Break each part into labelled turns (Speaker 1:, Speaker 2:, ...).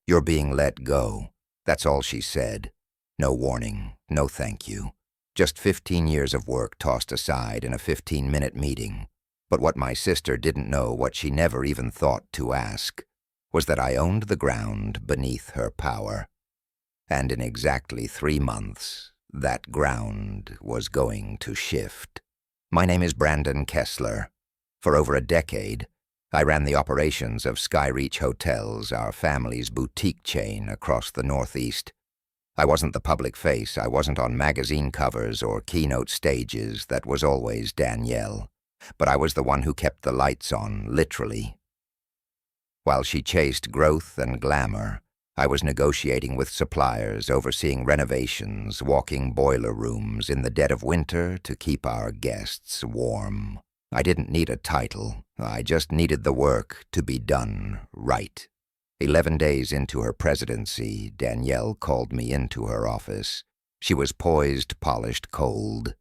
Speaker 1: "You're being let go." That's all she said. No warning, no thank you. Just 15 years of work tossed aside in a 15-minute meeting. But what my sister didn't know, what she never even thought to ask, was that I owned the ground beneath her power. And in exactly 3 months, that ground was going to shift. My name is Brandon Kessler. For over a decade, I ran the operations of Skyreach Hotels, our family's boutique chain across the Northeast. I wasn't the public face, I wasn't on magazine covers or keynote stages, that was always Danielle. But I was the one who kept the lights on, literally. While she chased growth and glamour, I was negotiating with suppliers, overseeing renovations, walking boiler rooms in the dead of winter to keep our guests warm. I didn't need a title, I just needed the work to be done right. 11 days into her presidency, Danielle called me into her office. She was poised, polished, cold.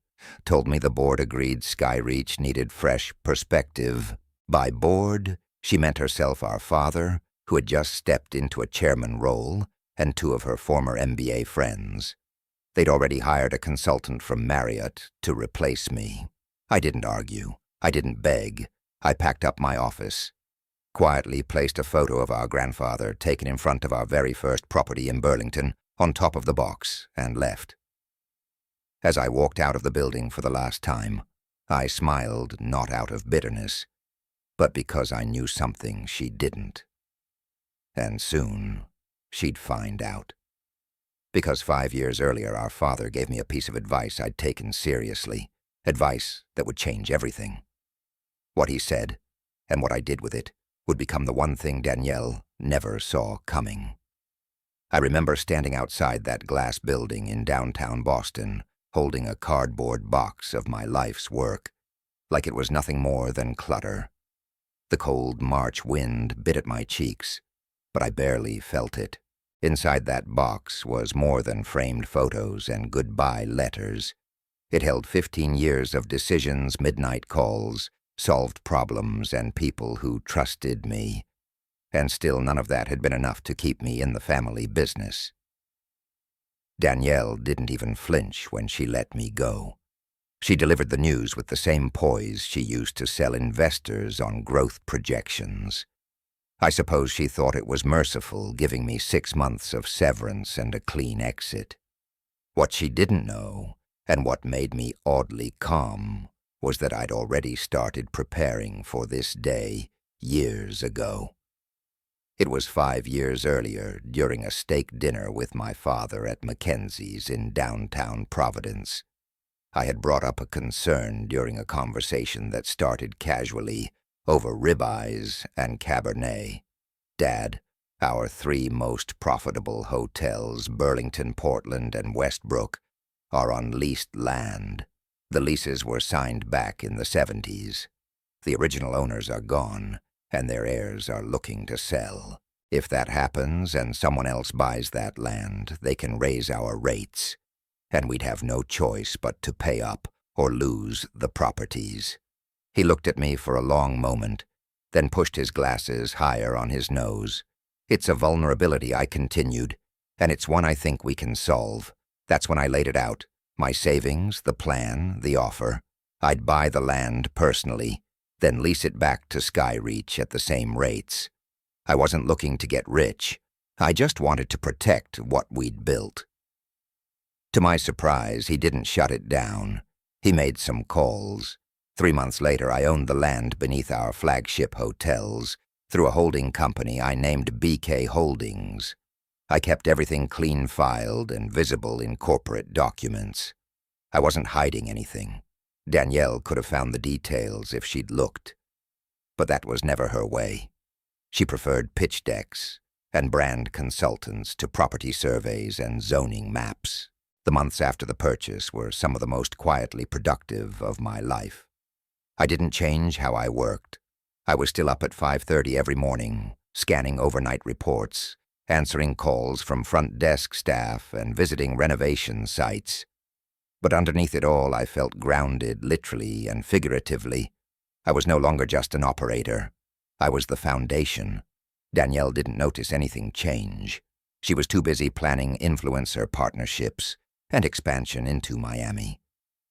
Speaker 1: Told me the board agreed Skyreach needed fresh perspective. By board, she meant herself, our father, who had just stepped into a chairman role, and 2 of her former MBA friends. They'd already hired a consultant from Marriott to replace me. I didn't argue. I didn't beg. I packed up my office, quietly placed a photo of our grandfather taken in front of our very first property in Burlington on top of the box, and left. As I walked out of the building for the last time, I smiled not out of bitterness, but because I knew something she didn't. And soon, she'd find out. Because 5 years earlier, our father gave me a piece of advice I'd taken seriously, advice that would change everything. What he said, and what I did with it, would become the one thing Danielle never saw coming. I remember standing outside that glass building in downtown Boston, holding a cardboard box of my life's work, like it was nothing more than clutter. The cold March wind bit at my cheeks, but I barely felt it. Inside that box was more than framed photos and goodbye letters. It held 15 years of decisions, midnight calls, solved problems, and people who trusted me. And still none of that had been enough to keep me in the family business. Danielle didn't even flinch when she let me go. She delivered the news with the same poise she used to sell investors on growth projections. I suppose she thought it was merciful, giving me 6 months of severance and a clean exit. What she didn't know, and what made me oddly calm, was that I'd already started preparing for this day years ago. It was 5 years earlier, during a steak dinner with my father at Mackenzie's in downtown Providence. I had brought up a concern during a conversation that started casually over ribeyes and Cabernet. Dad, our 3 most profitable hotels, Burlington, Portland, and Westbrook, are on leased land. The leases were signed back in the 70s. The original owners are gone, and their heirs are looking to sell. If that happens and someone else buys that land, they can raise our rates, and we'd have no choice but to pay up or lose the properties. He looked at me for a long moment, then pushed his glasses higher on his nose. "It's a vulnerability," I continued, "and it's one I think we can solve." That's when I laid it out. My savings, the plan, the offer. I'd buy the land personally, then lease it back to Skyreach at the same rates. I wasn't looking to get rich. I just wanted to protect what we'd built. To my surprise, he didn't shut it down. He made some calls. 3 months later, I owned the land beneath our flagship hotels through a holding company I named BK Holdings. I kept everything clean filed and visible in corporate documents. I wasn't hiding anything. Danielle could have found the details if she'd looked. But that was never her way. She preferred pitch decks and brand consultants to property surveys and zoning maps. The months after the purchase were some of the most quietly productive of my life. I didn't change how I worked. I was still up at 5:30 every morning, scanning overnight reports, answering calls from front desk staff, and visiting renovation sites. But underneath it all, I felt grounded, literally and figuratively. I was no longer just an operator. I was the foundation. Danielle didn't notice anything change. She was too busy planning influencer partnerships and expansion into Miami.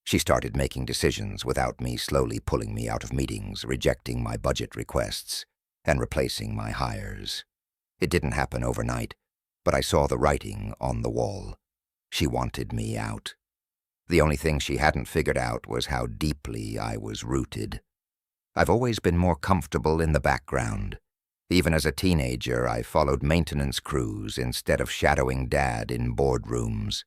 Speaker 1: She started making decisions without me slowly pulling me out of meetings, rejecting my budget requests, and replacing my hires. It didn't happen overnight, but I saw the writing on the wall. She wanted me out. The only thing she hadn't figured out was how deeply I was rooted. I've always been more comfortable in the background. Even as a teenager, I followed maintenance crews instead of shadowing Dad in boardrooms.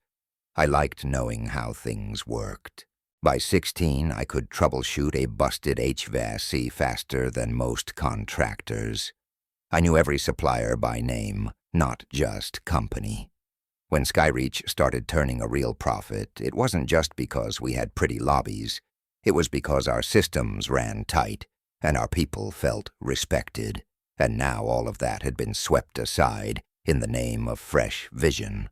Speaker 1: I liked knowing how things worked. By 16, I could troubleshoot a busted HVAC faster than most contractors. I knew every supplier by name, not just company. When Skyreach started turning a real profit, it wasn't just because we had pretty lobbies. It was because our systems ran tight and our people felt respected. And now all of that had been swept aside in the name of fresh vision.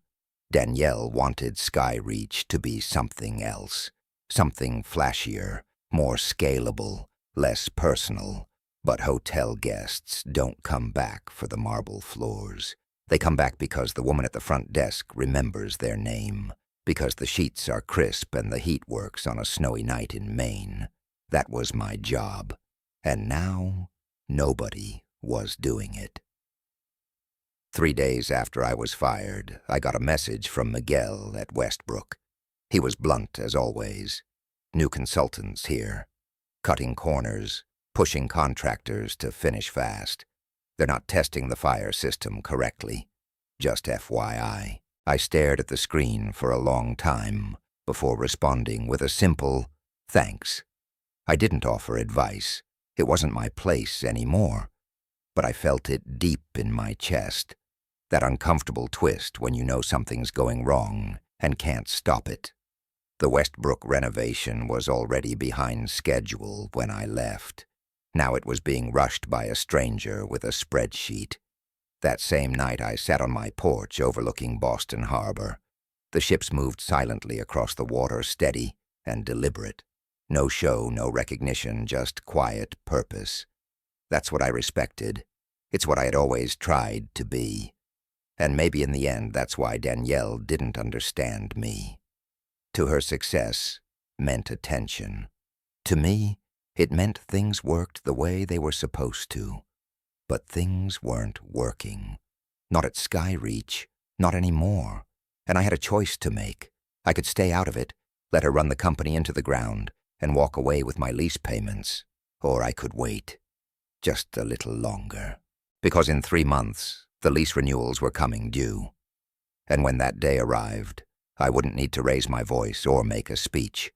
Speaker 1: Danielle wanted Skyreach to be something else, something flashier, more scalable, less personal. But hotel guests don't come back for the marble floors. They come back because the woman at the front desk remembers their name, because the sheets are crisp and the heat works on a snowy night in Maine. That was my job. And now, nobody was doing it. 3 days after I was fired, I got a message from Miguel at Westbrook. He was blunt as always. New consultants here, cutting corners, pushing contractors to finish fast. They're not testing the fire system correctly. Just FYI. I stared at the screen for a long time before responding with a simple thanks. I didn't offer advice. It wasn't my place anymore. But I felt it deep in my chest. That uncomfortable twist when you know something's going wrong and can't stop it. The Westbrook renovation was already behind schedule when I left. Now it was being rushed by a stranger with a spreadsheet. That same night I sat on my porch overlooking Boston Harbor. The ships moved silently across the water, steady and deliberate. No show, no recognition, just quiet purpose. That's what I respected. It's what I had always tried to be. And maybe in the end that's why Danielle didn't understand me. To her, success meant attention. To me, it meant things worked the way they were supposed to. But things weren't working. Not at Skyreach, not anymore. And I had a choice to make. I could stay out of it, let her run the company into the ground, and walk away with my lease payments. Or I could wait. Just a little longer. Because in 3 months, the lease renewals were coming due. And when that day arrived, I wouldn't need to raise my voice or make a speech.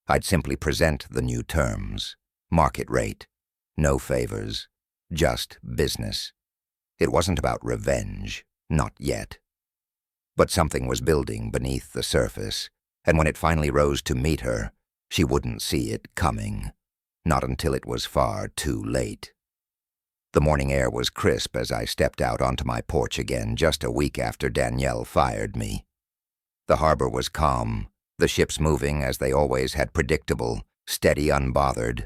Speaker 1: I'd simply present the new terms. Market rate. No favors. Just business. It wasn't about revenge. Not yet. But something was building beneath the surface, and when it finally rose to meet her, she wouldn't see it coming. Not until it was far too late. The morning air was crisp as I stepped out onto my porch again just a week after Danielle fired me. The harbor was calm, the ships moving as they always had, predictable, steady, unbothered.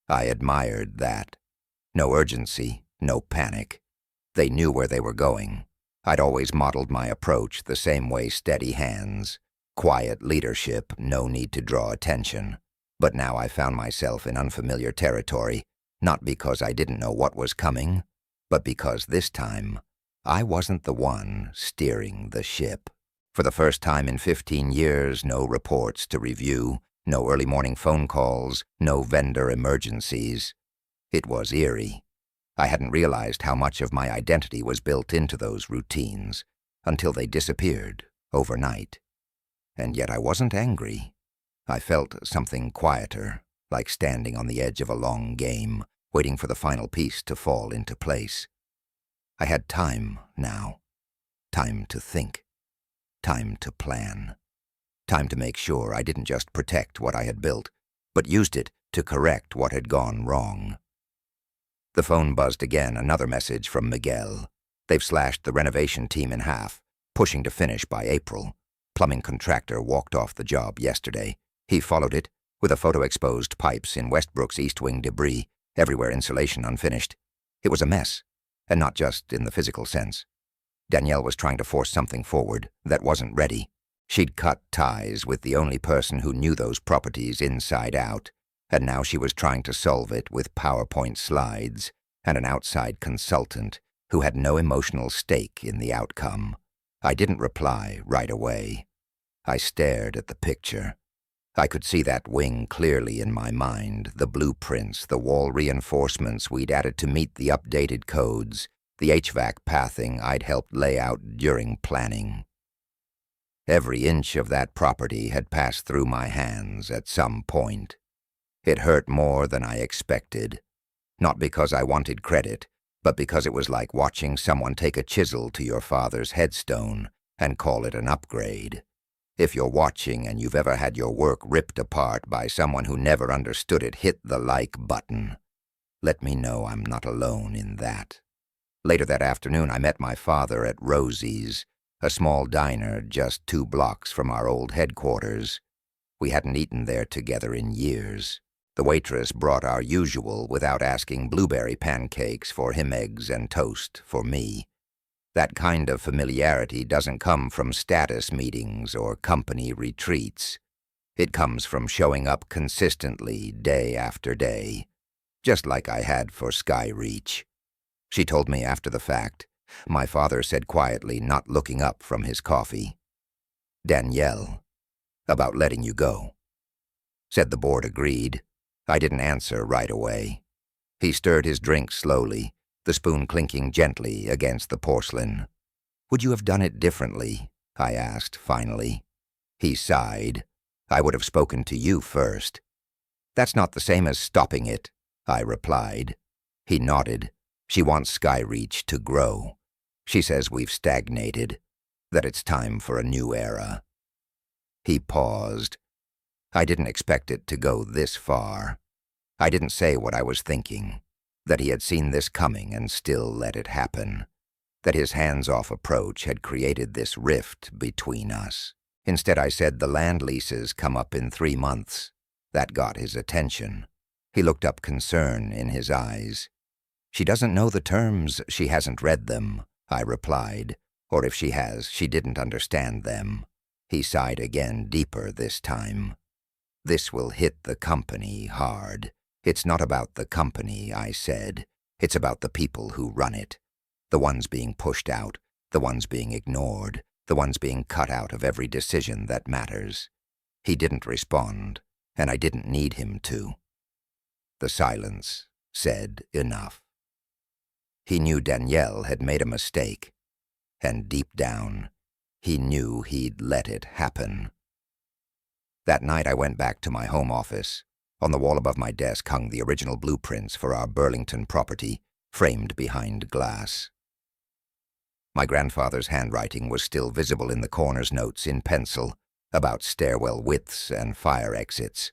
Speaker 1: I admired that. No urgency, no panic. They knew where they were going. I'd always modeled my approach the same way: steady hands, quiet leadership, no need to draw attention. But now I found myself in unfamiliar territory, not because I didn't know what was coming, but because this time, I wasn't the one steering the ship. For the first time in 15 years, no reports to review, no early morning phone calls, no vendor emergencies. It was eerie. I hadn't realized how much of my identity was built into those routines until they disappeared overnight. And yet I wasn't angry. I felt something quieter, like standing on the edge of a long game, waiting for the final piece to fall into place. I had time now. Time to think. Time to plan. Time to make sure I didn't just protect what I had built, but used it to correct what had gone wrong. The phone buzzed again, another message from Miguel. They've slashed the renovation team in half, pushing to finish by April. Plumbing contractor walked off the job yesterday. He followed it, with a photo exposed pipes in Westbrook's East Wing debris, everywhere insulation unfinished. It was a mess, and not just in the physical sense. Danielle was trying to force something forward that wasn't ready. She'd cut ties with the only person who knew those properties inside out, and now she was trying to solve it with PowerPoint slides and an outside consultant who had no emotional stake in the outcome. I didn't reply right away. I stared at the picture. I could see that wing clearly in my mind, the blueprints, the wall reinforcements we'd added to meet the updated codes, the HVAC pathing I'd helped lay out during planning. Every inch of that property had passed through my hands at some point. It hurt more than I expected, not because I wanted credit, but because it was like watching someone take a chisel to your father's headstone and call it an upgrade. If you're watching and you've ever had your work ripped apart by someone who never understood it, hit the like button. Let me know I'm not alone in that. Later that afternoon, I met my father at Rosie's, a small diner just 2 blocks from our old headquarters. We hadn't eaten there together in years. The waitress brought our usual without asking blueberry pancakes for him, eggs and toast for me. That kind of familiarity doesn't come from status meetings or company retreats. It comes from showing up consistently day after day, just like I had for Skyreach. She told me after the fact. My father said quietly, not looking up from his coffee, "Danielle, about letting you go." Said the board agreed. I didn't answer right away. He stirred his drink slowly, the spoon clinking gently against the porcelain. "Would you have done it differently?" I asked finally. He sighed. "I would have spoken to you first." "That's not the same as stopping it," I replied. He nodded. "She wants Skyreach to grow. She says we've stagnated, that it's time for a new era." He paused. I didn't expect it to go this far. I didn't say what I was thinking, that he had seen this coming and still let it happen, that his hands-off approach had created this rift between us. Instead, I said the land leases come up in 3 months. That got his attention. He looked up, concern in his eyes. "She doesn't know the terms, she hasn't read them," I replied, "or if she has, she didn't understand them." He sighed again, deeper this time. "This will hit the company hard." "It's not about the company," I said. "It's about the people who run it. The ones being pushed out, the ones being ignored, the ones being cut out of every decision that matters." He didn't respond, and I didn't need him to. The silence said enough. He knew Danielle had made a mistake, and deep down, he knew he'd let it happen. That night I went back to my home office. On the wall above my desk hung the original blueprints for our Burlington property, framed behind glass. My grandfather's handwriting was still visible in the corner's notes in pencil, about stairwell widths and fire exits.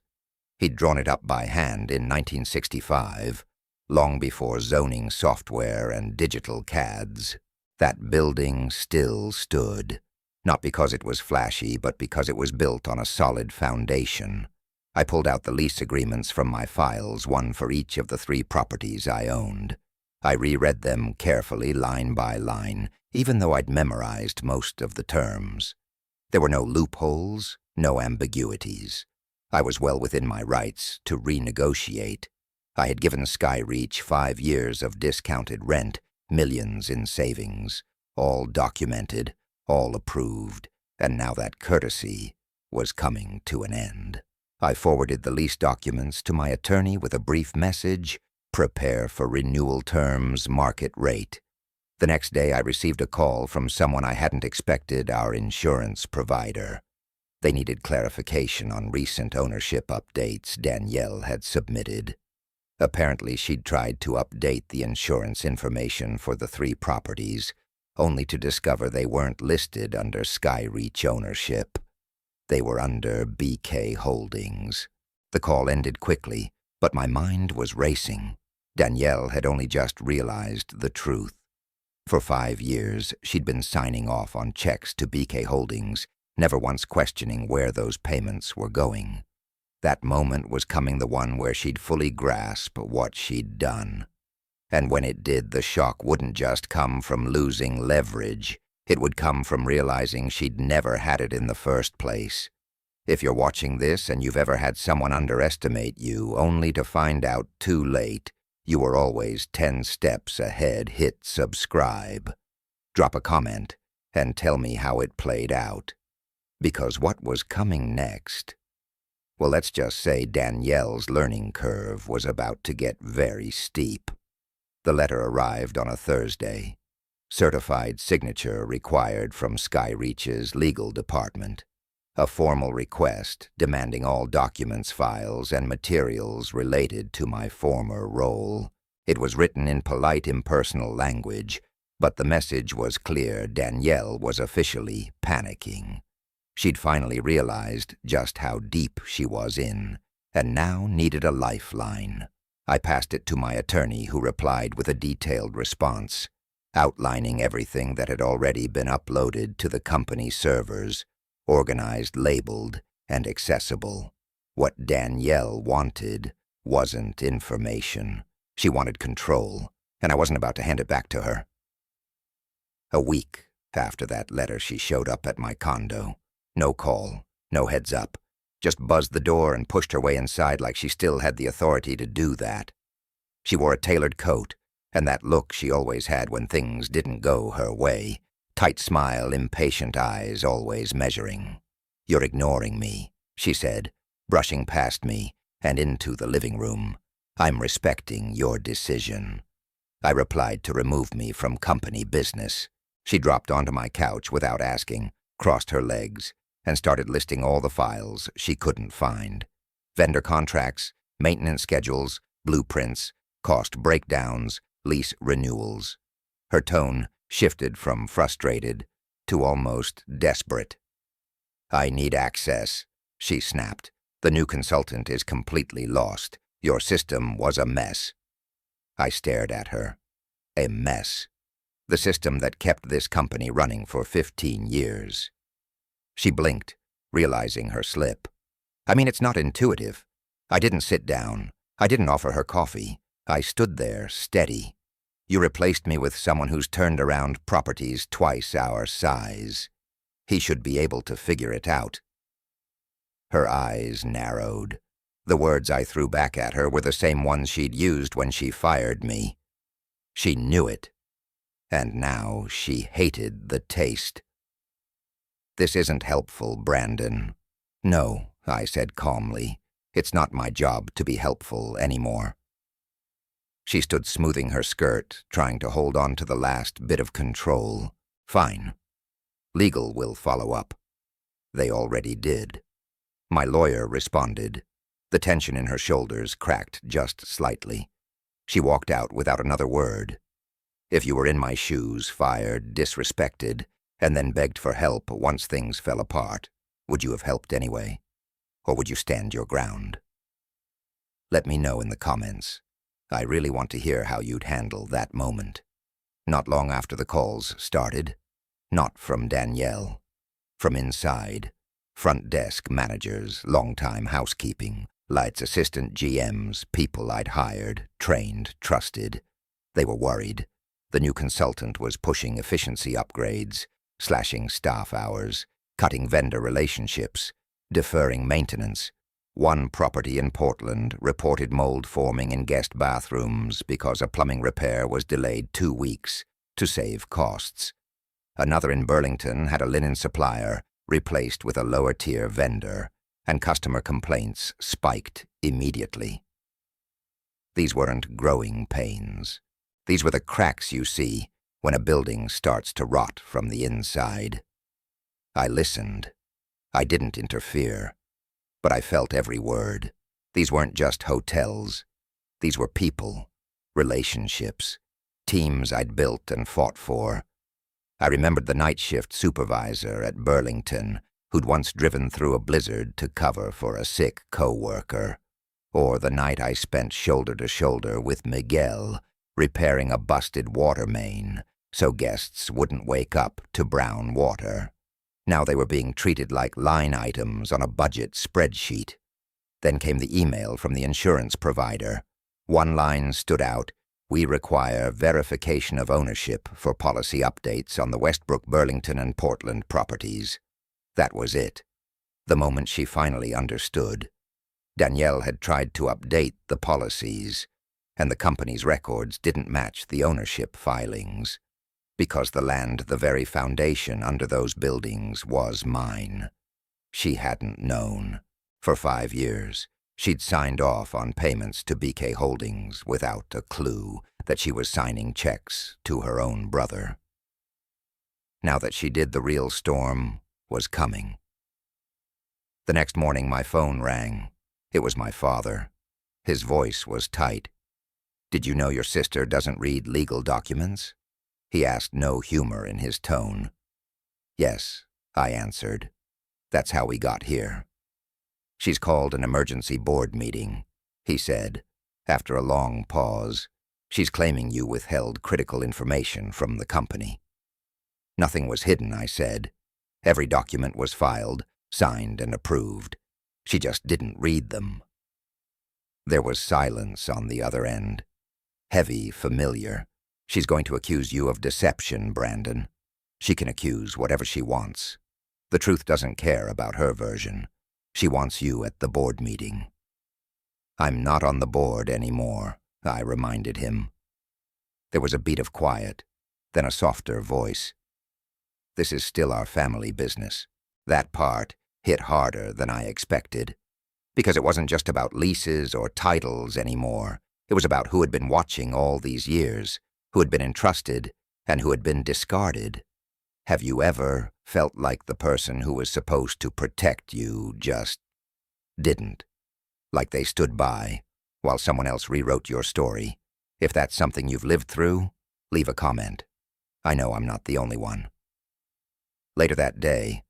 Speaker 1: He'd drawn it up by hand in 1965, long before zoning software and digital CADs. That building still stood, not because it was flashy, but because it was built on a solid foundation. I pulled out the lease agreements from my files, one for each of the 3 properties I owned. I reread them carefully, line by line, even though I'd memorized most of the terms. There were no loopholes, no ambiguities. I was well within my rights to renegotiate. I had given Skyreach 5 years of discounted rent, millions in savings, all documented, all approved, and now that courtesy was coming to an end. I forwarded the lease documents to my attorney with a brief message, "Prepare for renewal terms, market rate." The next day I received a call from someone I hadn't expected, our insurance provider. They needed clarification on recent ownership updates Danielle had submitted. Apparently she'd tried to update the insurance information for the 3 properties, only to discover they weren't listed under Skyreach ownership. They were under BK Holdings. The call ended quickly, but my mind was racing. Danielle had only just realized the truth. For 5 years, she'd been signing off on checks to BK Holdings, never once questioning where those payments were going. That moment was coming, the one where she'd fully grasp what she'd done. And when it did, the shock wouldn't just come from losing leverage. It would come from realizing she'd never had it in the first place. If you're watching this and you've ever had someone underestimate you, only to find out too late, you were always 10 steps ahead, hit subscribe. Drop a comment and tell me how it played out. Because what was coming next? Well, let's just say Danielle's learning curve was about to get very steep. The letter arrived on a Thursday. Certified signature required from Skyreach's legal department. A formal request demanding all documents, files, and materials related to my former role. It was written in polite, impersonal language, but the message was clear. Danielle was officially panicking. She'd finally realized just how deep she was in, and now needed a lifeline. I passed it to my attorney, who replied with a detailed response, outlining everything that had already been uploaded to the company servers, organized, labeled, and accessible. What Danielle wanted wasn't information. She wanted control, and I wasn't about to hand it back to her. A week after that letter, she showed up at my condo. No call, no heads up. Just buzzed the door and pushed her way inside like she still had the authority to do that. She wore a tailored coat, and that look she always had when things didn't go her way. Tight smile, impatient eyes, always measuring. "You're ignoring me," she said, brushing past me and into the living room. "I'm respecting your decision." I replied to remove me from company business. She dropped onto my couch without asking, crossed her legs, and started listing all the files she couldn't find. Vendor contracts, maintenance schedules, blueprints, cost breakdowns, lease renewals. Her tone shifted from frustrated to almost desperate. "I need access," she snapped. "The new consultant is completely lost. Your system was a mess." I stared at her. A mess. The system that kept this company running for 15 years. She blinked, realizing her slip. I mean, it's not intuitive. I didn't sit down. I didn't offer her coffee. I stood there, steady. "You replaced me with someone who's turned around properties twice our size. He should be able to figure it out." Her eyes narrowed. The words I threw back at her were the same ones she'd used when she fired me. She knew it. And now she hated the taste. "This isn't helpful, Brandon." "No," I said calmly. "It's not my job to be helpful anymore." She stood smoothing her skirt, trying to hold on to the last bit of control. "Fine. Legal will follow up." They already did. My lawyer responded. The tension in her shoulders cracked just slightly. She walked out without another word. If you were in my shoes, fired, disrespected, and then begged for help once things fell apart, would you have helped anyway? Or would you stand your ground? Let me know in the comments. I really want to hear how you'd handle that moment. Not long after the calls started. Not from Danielle. From inside. Front desk managers, longtime housekeeping, Light's assistant GMs, people I'd hired, trained, trusted. They were worried. The new consultant was pushing efficiency upgrades, slashing staff hours, cutting vendor relationships, deferring maintenance. One property in Portland reported mold forming in guest bathrooms because a plumbing repair was delayed 2 weeks to save costs. Another in Burlington had a linen supplier replaced with a lower-tier vendor, and customer complaints spiked immediately. These weren't growing pains. These were the cracks you see when a building starts to rot from the inside. I listened. I didn't interfere. But I felt every word. These weren't just hotels. These were people, relationships, teams I'd built and fought for. I remembered the night shift supervisor at Burlington who'd once driven through a blizzard to cover for a sick co-worker. Or the night I spent shoulder to shoulder with Miguel, repairing a busted water main so guests wouldn't wake up to brown water. Now they were being treated like line items on a budget spreadsheet. Then came the email from the insurance provider. One line stood out. We require verification of ownership for policy updates on the Westbrook, Burlington, and Portland properties. That was it. The moment she finally understood. Danielle had tried to update the policies, and the company's records didn't match the ownership filings, because the land, the very foundation under those buildings, was mine. She hadn't known. For 5 years, she'd signed off on payments to BK Holdings without a clue that she was signing checks to her own brother. Now that she did, the real storm was coming. The next morning, my phone rang. It was my father. His voice was tight. "Did you know your sister doesn't read legal documents?" He asked, no humor in his tone. "Yes," I answered. "That's how we got here." "She's called an emergency board meeting," he said, after a long pause. "She's claiming you withheld critical information from the company." "Nothing was hidden," I said. "Every document was filed, signed, and approved. She just didn't read them." There was silence on the other end. Heavy, familiar. "She's going to accuse you of deception, Brandon. She can accuse whatever she wants. The truth doesn't care about her version. She wants you at the board meeting." "I'm not on the board anymore," I reminded him. There was a beat of quiet, then a softer voice. "This is still our family business." That part hit harder than I expected, because it wasn't just about leases or titles anymore. It was about who had been watching all these years, who had been entrusted, and who had been discarded. Have you ever felt like the person who was supposed to protect you just didn't? Like they stood by while someone else rewrote your story? If that's something you've lived through, leave a comment. I know I'm not the only one. Later that day,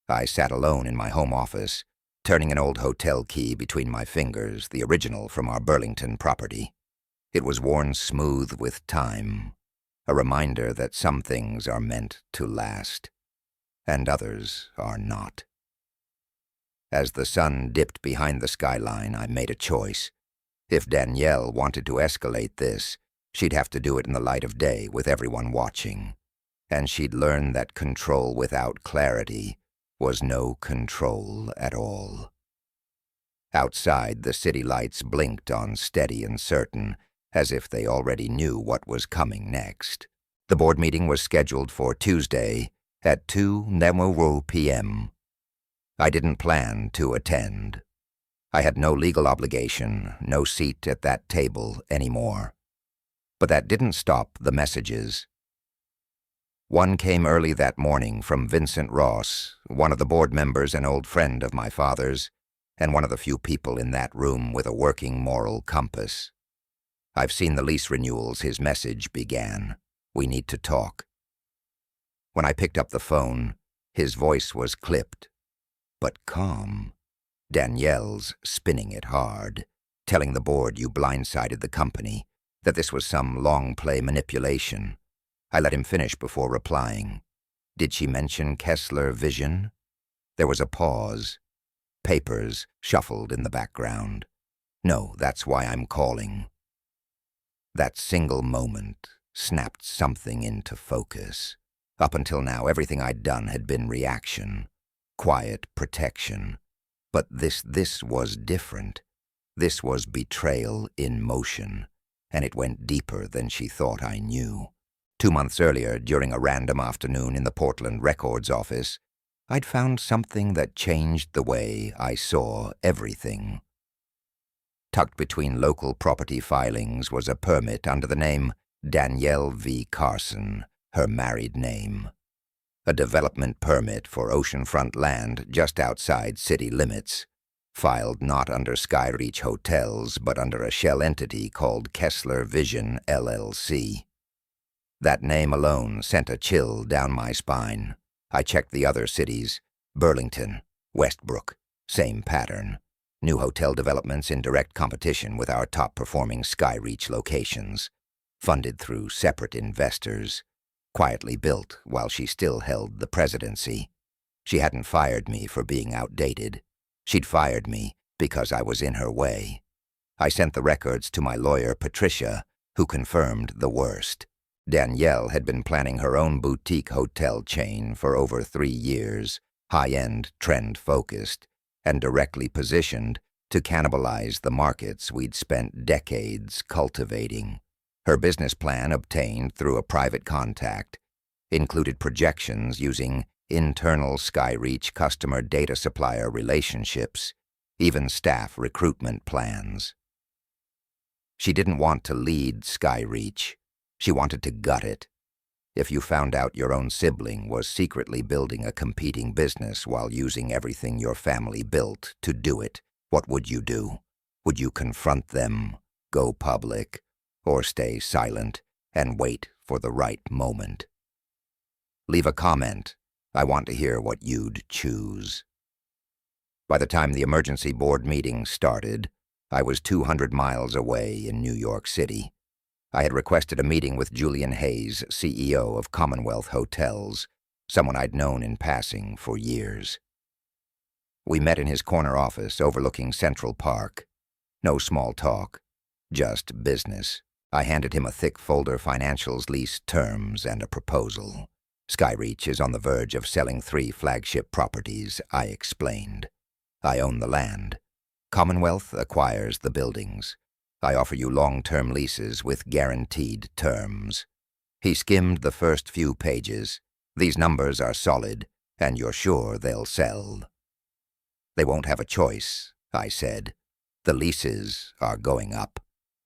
Speaker 1: I sat alone in my home office, turning an old hotel key between my fingers, the original from our Burlington property. It was worn smooth with time, a reminder that some things are meant to last, and others are not. As the sun dipped behind the skyline, I made a choice. If Danielle wanted to escalate this, she'd have to do it in the light of day with everyone watching, and she'd learn that control without clarity was no control at all. Outside, the city lights blinked on steady and certain, as if they already knew what was coming next. The board meeting was scheduled for Tuesday at 2 p.m. I didn't plan to attend. I had no legal obligation, no seat at that table anymore. But that didn't stop the messages. One came early that morning from Vincent Ross, one of the board members, an old friend of my father's, and one of the few people in that room with a working moral compass. "I've seen the lease renewals," his message began. "We need to talk." When I picked up the phone, his voice was clipped, but calm. Danielle's spinning it hard, telling the board you blindsided the company, that this was some long-play manipulation. I let him finish before replying. "Did she mention Kessler Vision?" There was a pause. Papers shuffled in the background. "No, that's why I'm calling." That single moment snapped something into focus. Up until now, everything I'd done had been reaction, quiet protection. But this was different. This was betrayal in motion, and it went deeper than she thought I knew. 2 months earlier, during a random afternoon in the Portland Records office, I'd found something that changed the way I saw everything. Tucked between local property filings was a permit under the name Danielle V. Carson, her married name. A development permit for oceanfront land just outside city limits, filed not under Skyreach Hotels but under a shell entity called Kessler Vision, LLC. That name alone sent a chill down my spine. I checked the other cities. Burlington, Westbrook, same pattern. New hotel developments in direct competition with our top-performing Skyreach locations, funded through separate investors, quietly built while she still held the presidency. She hadn't fired me for being outdated. She'd fired me because I was in her way. I sent the records to my lawyer, Patricia, who confirmed the worst. Danielle had been planning her own boutique hotel chain for over 3 years, high-end, trend-focused, and directly positioned to cannibalize the markets we'd spent decades cultivating. Her business plan, obtained through a private contact, included projections using internal Skyreach customer data supplier relationships, even staff recruitment plans. She didn't want to lead Skyreach. She wanted to gut it. If you found out your own sibling was secretly building a competing business while using everything your family built to do it, what would you do? Would you confront them, go public, or stay silent and wait for the right moment? Leave a comment. I want to hear what you'd choose. By the time the emergency board meeting started, I was 200 miles away in New York City. I had requested a meeting with Julian Hayes, CEO of Commonwealth Hotels, someone I'd known in passing for years. We met in his corner office overlooking Central Park. No small talk, just business. I handed him a thick folder, financials, lease terms, and a proposal. Skyreach is on the verge of selling 3 flagship properties, I explained. I own the land. Commonwealth acquires the buildings. I offer you long-term leases with guaranteed terms. He skimmed the first few pages. These numbers are solid, and you're sure they'll sell. They won't have a choice, I said. The leases are going up.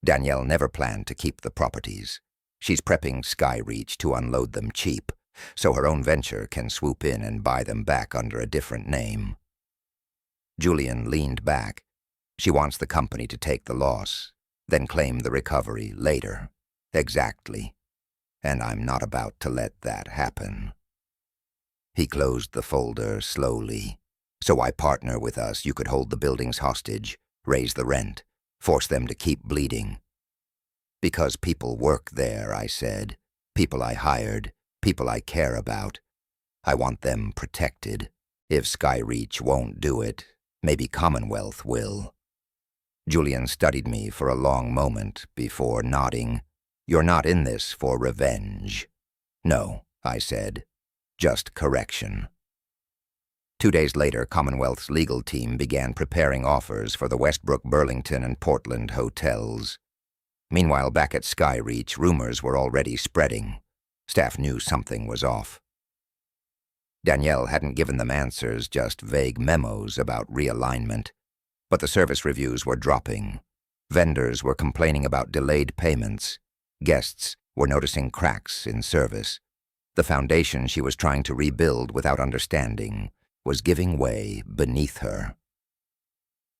Speaker 1: Danielle never planned to keep the properties. She's prepping Skyreach to unload them cheap, so her own venture can swoop in and buy them back under a different name. Julian leaned back. She wants the company to take the loss, then claim the recovery later. Exactly. And I'm not about to let that happen. He closed the folder slowly. So I partner with us. You could hold the buildings hostage, raise the rent, force them to keep bleeding. Because people work there, I said. People I hired, people I care about. I want them protected. If Skyreach won't do it, maybe Commonwealth will. Julian studied me for a long moment before nodding. You're not in this for revenge. No, I said. Just correction. 2 days later, Commonwealth's legal team began preparing offers for the Westbrook, Burlington, and Portland hotels. Meanwhile, back at Skyreach, rumors were already spreading. Staff knew something was off. Danielle hadn't given them answers, just vague memos about realignment. But the service reviews were dropping. Vendors were complaining about delayed payments. Guests were noticing cracks in service. The foundation she was trying to rebuild without understanding was giving way beneath her.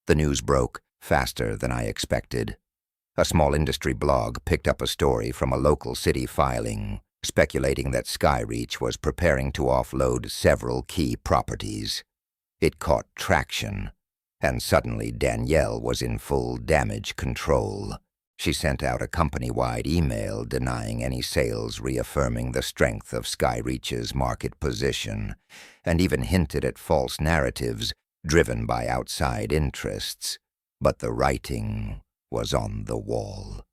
Speaker 1: The news broke faster than I expected. A small industry blog picked up a story from a local city filing, speculating that Skyreach was preparing to offload several key properties. It caught traction, and suddenly Danielle was in full damage control. She sent out a company-wide email denying any sales, reaffirming the strength of Skyreach's market position, and even hinted at false narratives driven by outside interests. But the writing was on the wall.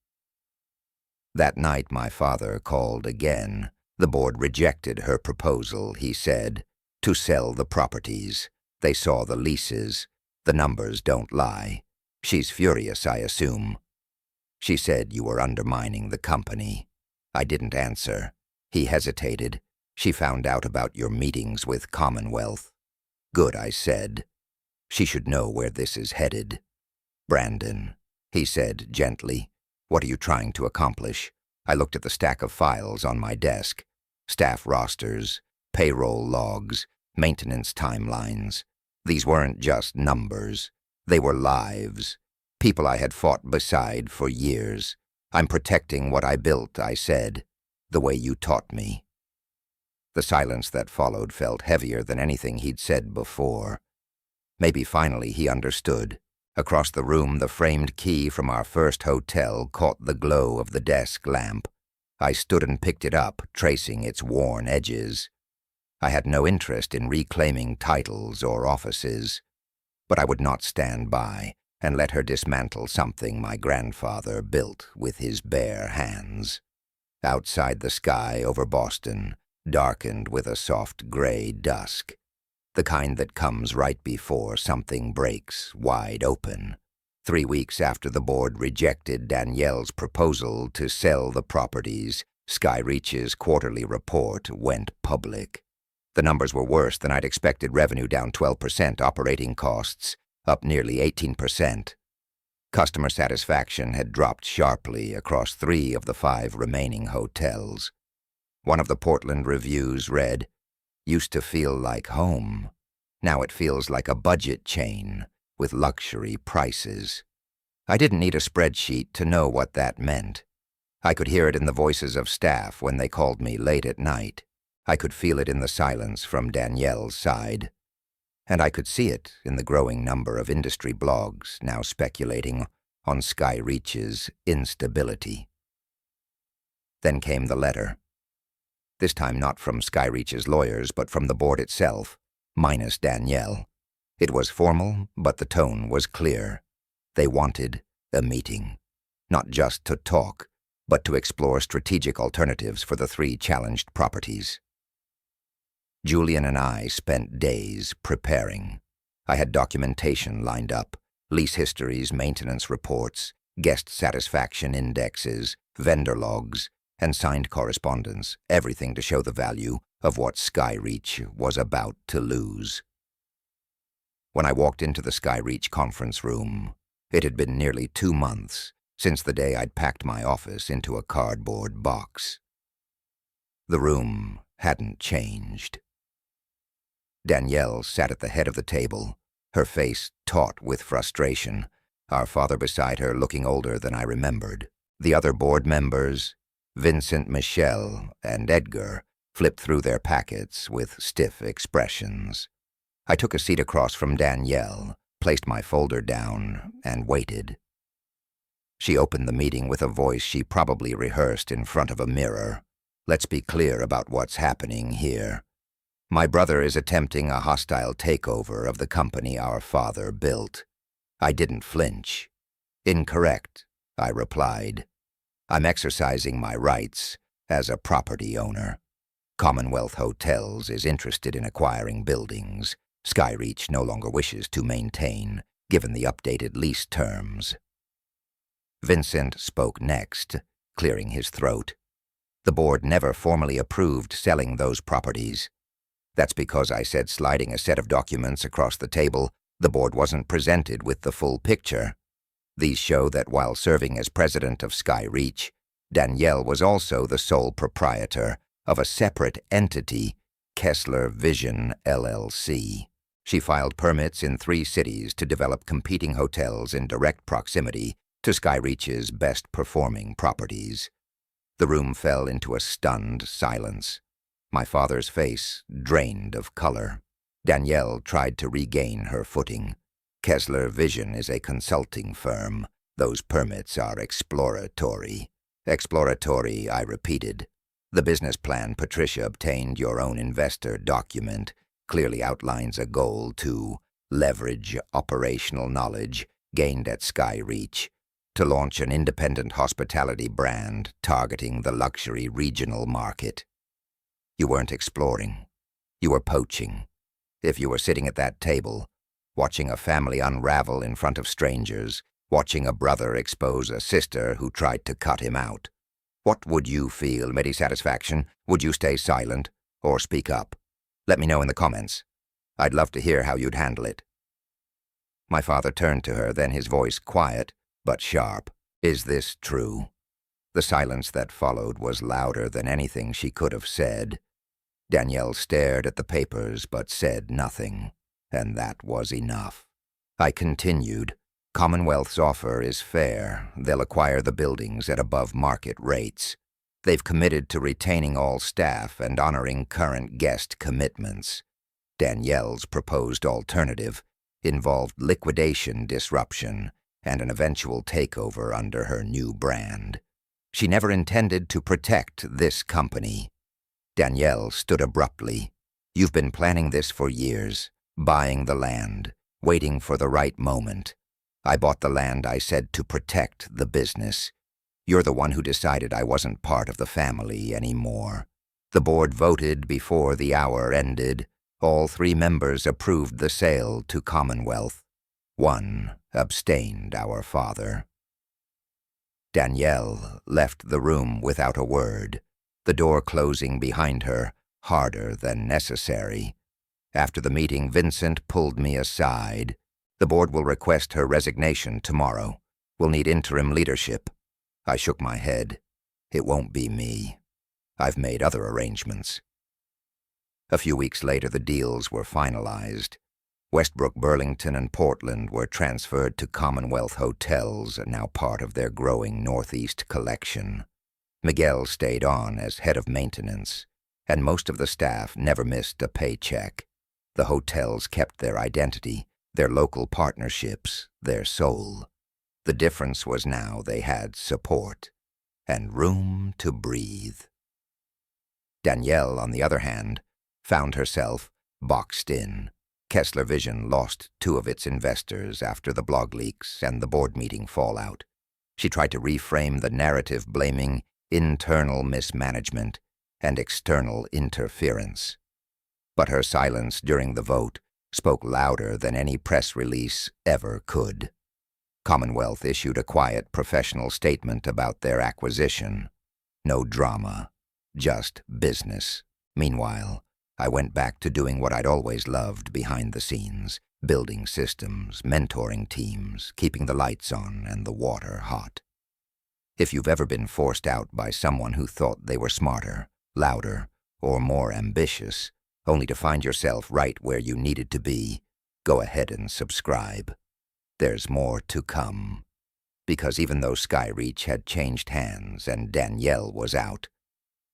Speaker 1: That night my father called again. The board rejected her proposal, he said, to sell the properties. They saw the leases. The numbers don't lie. She's furious, I assume. She said you were undermining the company. I didn't answer. He hesitated. She found out about your meetings with Commonwealth. Good, I said. She should know where this is headed. Brandon, he said gently, what are you trying to accomplish? I looked at the stack of files on my desk. Staff rosters, payroll logs, maintenance timelines. These weren't just numbers. They were lives. People I had fought beside for years. I'm protecting what I built, I said, the way you taught me. The silence that followed felt heavier than anything he'd said before. Maybe finally he understood. Across the room, the framed key from our first hotel caught the glow of the desk lamp. I stood and picked it up, tracing its worn edges. I had no interest in reclaiming titles or offices, but I would not stand by and let her dismantle something my grandfather built with his bare hands. Outside, the sky over Boston darkened with a soft gray dusk, the kind that comes right before something breaks wide open. 3 weeks after the board rejected Danielle's proposal to sell the properties, Skyreach's quarterly report went public. The numbers were worse than I'd expected: revenue down 12%, operating costs up nearly 18%. Customer satisfaction had dropped sharply across 3 of the 5 remaining hotels. One of the Portland reviews read, "Used to feel like home. Now it feels like a budget chain with luxury prices." I didn't need a spreadsheet to know what that meant. I could hear it in the voices of staff when they called me late at night. I could feel it in the silence from Danielle's side. And I could see it in the growing number of industry blogs now speculating on Skyreach's instability. Then came the letter. This time not from Skyreach's lawyers, but from the board itself, minus Danielle. It was formal, but the tone was clear. They wanted a meeting, not just to talk, but to explore strategic alternatives for the 3 challenged properties. Julian and I spent days preparing. I had documentation lined up: lease histories, maintenance reports, guest satisfaction indexes, vendor logs, and signed correspondence, everything to show the value of what Skyreach was about to lose. When I walked into the Skyreach conference room, it had been nearly 2 months since the day I'd packed my office into a cardboard box. The room hadn't changed. Danielle sat at the head of the table, her face taut with frustration, our father beside her looking older than I remembered. The other board members, Vincent, Michelle, and Edgar, flipped through their packets with stiff expressions. I took a seat across from Danielle, placed my folder down, and waited. She opened the meeting with a voice she probably rehearsed in front of a mirror. "Let's be clear about what's happening here. My brother is attempting a hostile takeover of the company our father built." I didn't flinch. "Incorrect," I replied. "I'm exercising my rights as a property owner. Commonwealth Hotels is interested in acquiring buildings Skyreach no longer wishes to maintain, given the updated lease terms." Vincent spoke next, clearing his throat. "The board never formally approved selling those properties. That's because," I said, sliding a set of documents across the table, "the board wasn't presented with the full picture. These show that while serving as president of Skyreach, Danielle was also the sole proprietor of a separate entity, Kessler Vision LLC. She filed permits in 3 cities to develop competing hotels in direct proximity to Skyreach's best-performing properties." The room fell into a stunned silence. My father's face drained of color. Danielle tried to regain her footing. "Kessler Vision is a consulting firm. Those permits are exploratory." "Exploratory," I repeated. "The business plan Patricia obtained, your own investor document, clearly outlines a goal to leverage operational knowledge gained at Skyreach to launch an independent hospitality brand targeting the luxury regional market. You weren't exploring. You were poaching. If you were sitting at that table, watching a family unravel in front of strangers, watching a brother expose a sister who tried to cut him out, what would you feel? Immediate satisfaction? Would you stay silent or speak up? Let me know in the comments. I'd love to hear how you'd handle it." My father turned to her, then his voice quiet but sharp. "Is this true?" The silence that followed was louder than anything she could have said. Danielle stared at the papers but said nothing, and that was enough. I continued. "Commonwealth's offer is fair. They'll acquire the buildings at above-market rates. They've committed to retaining all staff and honoring current guest commitments. Danielle's proposed alternative involved liquidation disruption and an eventual takeover under her new brand. She never intended to protect this company." Danielle stood abruptly. "You've been planning this for years, buying the land, waiting for the right moment. I bought the land, I said, to protect the business. You're the one who decided I wasn't part of the family anymore. The board voted before the hour ended. All 3 members approved the sale to Commonwealth. 1 abstained, our father. Danielle left the room without a word, the door closing behind her, harder than necessary. After the meeting, Vincent pulled me aside. The board will request her resignation tomorrow. We'll need interim leadership. I shook my head. It won't be me. I've made other arrangements. A few weeks later, the deals were finalized. Westbrook, Burlington, and Portland were transferred to Commonwealth Hotels, now part of their growing Northeast collection. Miguel stayed on as head of maintenance, and most of the staff never missed a paycheck. The hotels kept their identity, their local partnerships, their soul. The difference was now they had support and room to breathe. Danielle, on the other hand, found herself boxed in. Kessler Vision lost 2 of its investors after the blog leaks and the board meeting fallout. She tried to reframe the narrative, blaming internal mismanagement and external interference. But her silence during the vote spoke louder than any press release ever could. Commonwealth issued a quiet professional statement about their acquisition. No drama, just business. Meanwhile, I went back to doing what I'd always loved behind the scenes, building systems, mentoring teams, keeping the lights on and the water hot. If you've ever been forced out by someone who thought they were smarter, louder, or more ambitious, only to find yourself right where you needed to be, go ahead and subscribe. There's more to come. Because even though Skyreach had changed hands and Danielle was out,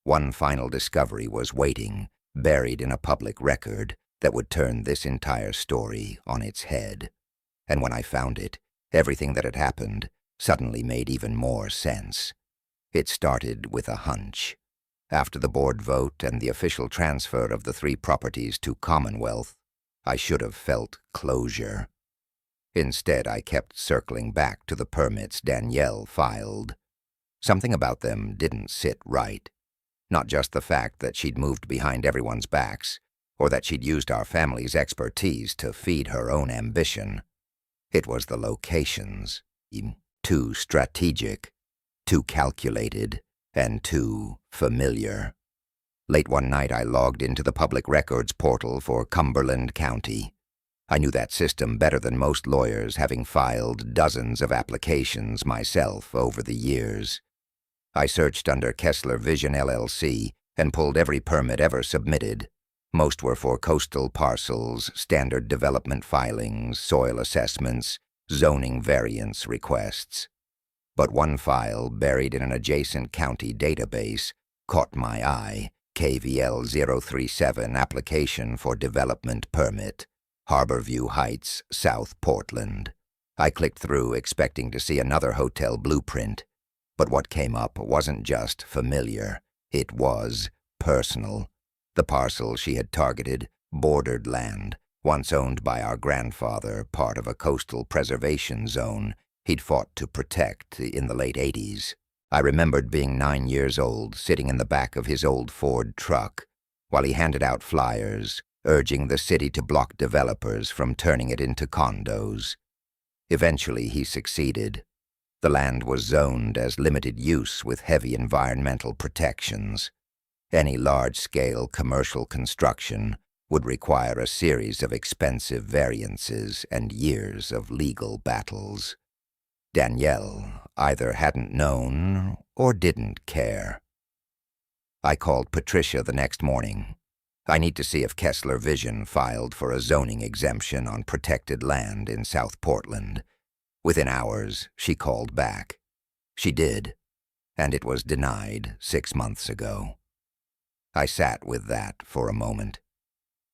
Speaker 1: one final discovery was waiting, buried in a public record that would turn this entire story on its head. And when I found it, everything that had happened suddenly made even more sense. It started with a hunch. After the board vote and the official transfer of the 3 properties to Commonwealth, I should have felt closure. Instead, I kept circling back to the permits Danielle filed. Something about them didn't sit right. Not just the fact that she'd moved behind everyone's backs, or that she'd used our family's expertise to feed her own ambition. It was the locations. Too strategic, too calculated, and too familiar. Late one night, I logged into the public records portal for Cumberland County. I knew that system better than most lawyers, having filed dozens of applications myself over the years. I searched under Kessler Vision LLC and pulled every permit ever submitted. Most were for coastal parcels, standard development filings, soil assessments, zoning variance requests. But one file, buried in an adjacent county database, caught my eye. KVL 037 Application for Development Permit, Harborview Heights, South Portland. I clicked through, expecting to see another hotel blueprint. But what came up wasn't just familiar, it was personal. The parcel she had targeted bordered land, once owned by our grandfather, part of a coastal preservation zone he'd fought to protect in the late 80s. I remembered being 9 years old, sitting in the back of his old Ford truck, while he handed out flyers, urging the city to block developers from turning it into condos. Eventually, he succeeded. The land was zoned as limited use with heavy environmental protections. Any large-scale commercial construction would require a series of expensive variances and years of legal battles. Danielle either hadn't known or didn't care. I called Patricia the next morning. I need to see if Kessler Vision filed for a zoning exemption on protected land in South Portland. Within hours, she called back. She did, and it was denied 6 months ago. I sat with that for a moment.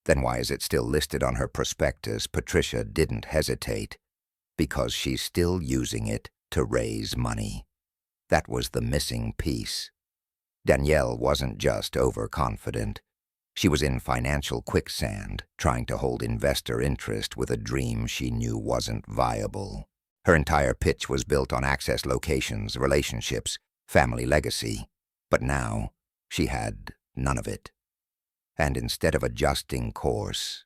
Speaker 1: Then why is it still listed on her prospectus? Patricia didn't hesitate. Because she's still using it to raise money. That was the missing piece. Danielle wasn't just overconfident. She was in financial quicksand, trying to hold investor interest with a dream she knew wasn't viable. Her entire pitch was built on access locations, relationships, family legacy. But now, she had none of it. And instead of adjusting course,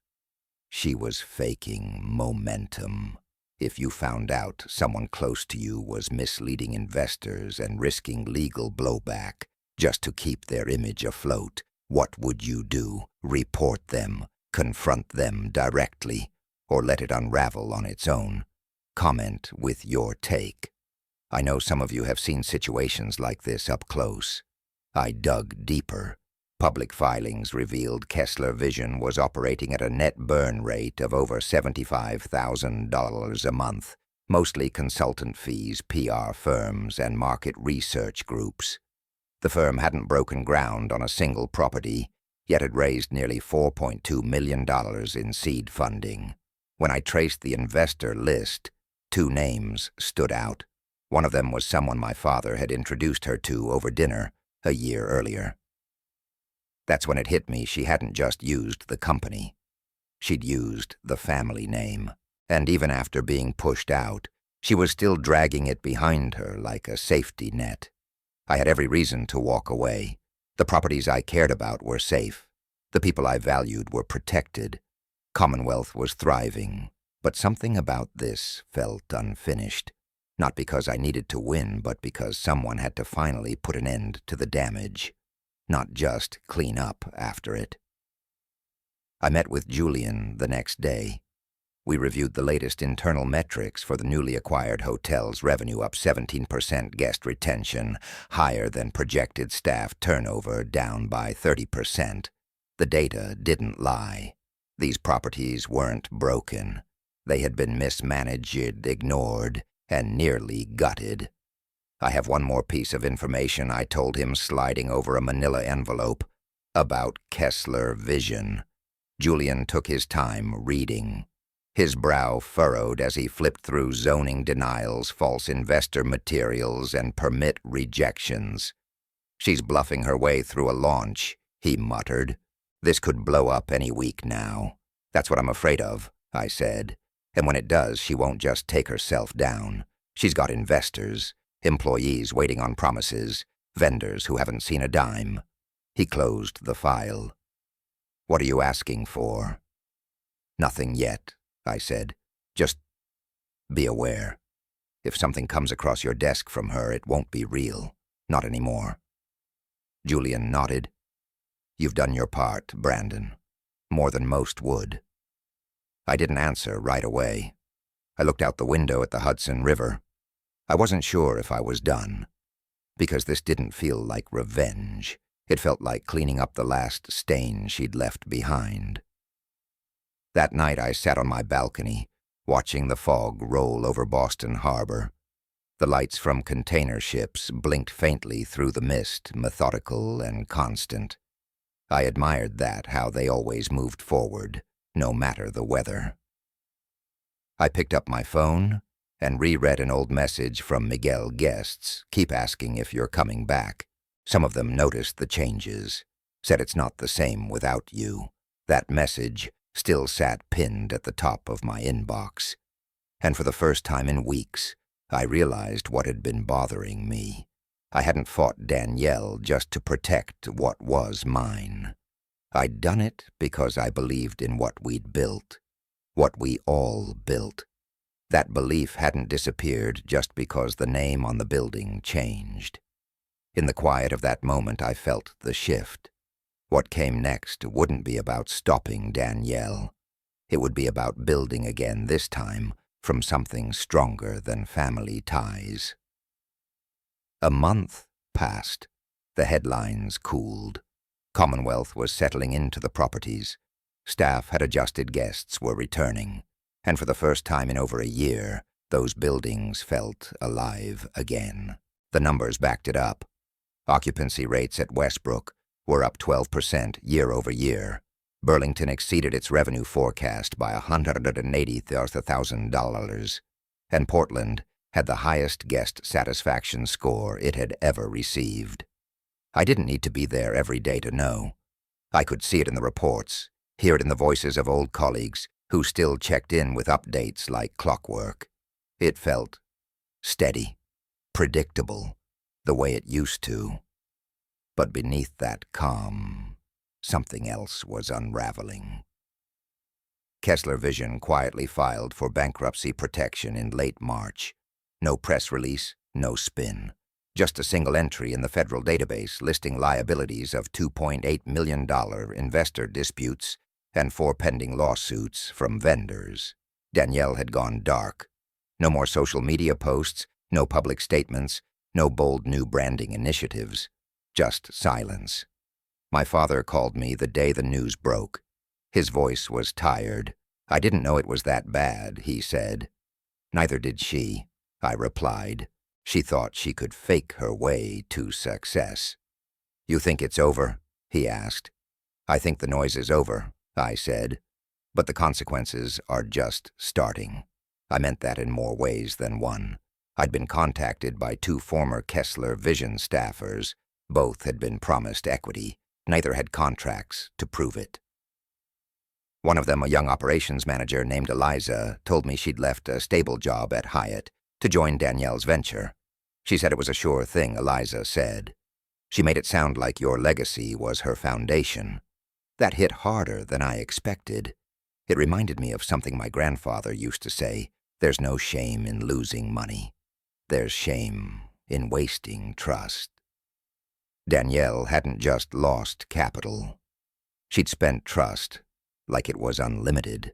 Speaker 1: she was faking momentum. If you found out someone close to you was misleading investors and risking legal blowback just to keep their image afloat, what would you do? Report them, confront them directly, or let it unravel on its own? Comment with your take. I know some of you have seen situations like this up close. I dug deeper. Public filings revealed Kessler Vision was operating at a net burn rate of over $75,000 a month, mostly consultant fees, PR firms, and market research groups. The firm hadn't broken ground on a single property, yet had raised nearly $4.2 million in seed funding. When I traced the investor list, 2 names stood out. One of them was someone my father had introduced her to over dinner a year earlier. That's when it hit me she hadn't just used the company. She'd used the family name. And even after being pushed out, she was still dragging it behind her like a safety net. I had every reason to walk away. The properties I cared about were safe. The people I valued were protected. Commonwealth was thriving. But something about this felt unfinished. Not because I needed to win, but because someone had to finally put an end to the damage. Not just clean up after it. I met with Julian the next day. We reviewed the latest internal metrics for the newly acquired hotel's revenue, up 17%, guest retention, higher than projected, staff turnover down by 30%. The data didn't lie. These properties weren't broken. They had been mismanaged, ignored, and nearly gutted. I have one more piece of information, I told him, sliding over a manila envelope, about Kessler Vision. Julian took his time reading. His brow furrowed as he flipped through zoning denials, false investor materials, and permit rejections. "She's bluffing her way through a launch," he muttered. "This could blow up any week now." "That's what I'm afraid of," I said. "And when it does, she won't just take herself down. She's got investors, employees waiting on promises, vendors who haven't seen a dime." He closed the file. "What are you asking for?" "Nothing yet," I said. "Just be aware. If something comes across your desk from her, it won't be real. Not anymore." Julian nodded. "You've done your part, Brandon. More than most would." I didn't answer right away. I looked out the window at the Hudson River. I wasn't sure if I was done, because this didn't feel like revenge. It felt like cleaning up the last stain she'd left behind. That night I sat on my balcony, watching the fog roll over Boston Harbor. The lights from container ships blinked faintly through the mist, methodical and constant. I admired that, how they always moved forward, no matter the weather. I picked up my phone and reread an old message from Miguel guests. "Keep asking if you're coming back. Some of them noticed the changes, said it's not the same without you." That message still sat pinned at the top of my inbox. And for the first time in weeks, I realized what had been bothering me. I hadn't fought Danielle just to protect what was mine. I'd done it because I believed in what we'd built, what we all built. That belief hadn't disappeared just because the name on the building changed. In the quiet of that moment, I felt the shift. What came next wouldn't be about stopping Danielle. It would be about building again, this time from something stronger than family ties. A month passed. The headlines cooled. Commonwealth was settling into the properties. Staff had adjusted, guests were returning. And for the first time in over a year, those buildings felt alive again. The numbers backed it up. Occupancy rates at Westbrook were up 12% year over year. Burlington exceeded its revenue forecast by $180,000, and Portland had the highest guest satisfaction score it had ever received. I didn't need to be there every day to know. I could see it in the reports, hear it in the voices of old colleagues who still checked in with updates like clockwork. It felt steady, predictable, the way it used to. But beneath that calm, something else was unraveling. Kessler Vision quietly filed for bankruptcy protection in late March. No press release, no spin. Just a single entry in the federal database listing liabilities of $2.8 million investor disputes and 4 pending lawsuits from vendors. Danielle had gone dark. No more social media posts, no public statements, no bold new branding initiatives. Just silence. My father called me the day the news broke. His voice was tired. "I didn't know it was that bad," he said. "Neither did she," I replied. She thought she could fake her way to success. "You think it's over?" he asked. "I think the noise is over," I said. "But the consequences are just starting." I meant that in more ways than one. I'd been contacted by 2 former Kessler Vision staffers. Both had been promised equity. Neither had contracts to prove it. One of them, a young operations manager named Eliza, told me she'd left a stable job at Hyatt to join Danielle's venture. She said it was a sure thing, Eliza said. She made it sound like your legacy was her foundation. That hit harder than I expected. It reminded me of something my grandfather used to say: "There's no shame in losing money. There's shame in wasting trust." Danielle hadn't just lost capital. She'd spent trust like it was unlimited,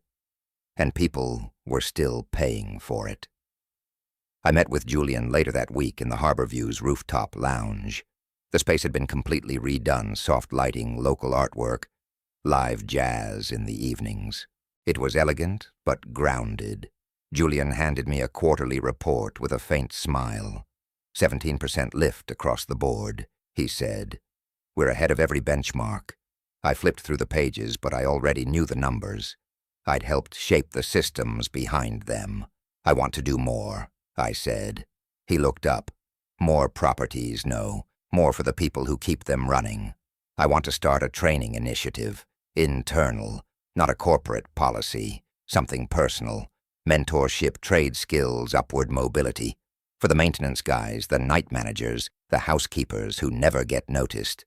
Speaker 1: and people were still paying for it. I met with Julian later that week in the Harborview's rooftop lounge. The space had been completely redone, soft lighting, local artwork, live jazz in the evenings. It was elegant but grounded. Julian handed me a quarterly report with a faint smile. 17% lift across the board, he said. "We're ahead of every benchmark." I flipped through the pages, but I already knew the numbers. I'd helped shape the systems behind them. "I want to do more," I said. He looked up. "More properties, no. More for the people who keep them running. I want to start a training initiative. Internal, not a corporate policy. Something personal. Mentorship, trade skills, upward mobility. For the maintenance guys, the night managers, the housekeepers who never get noticed."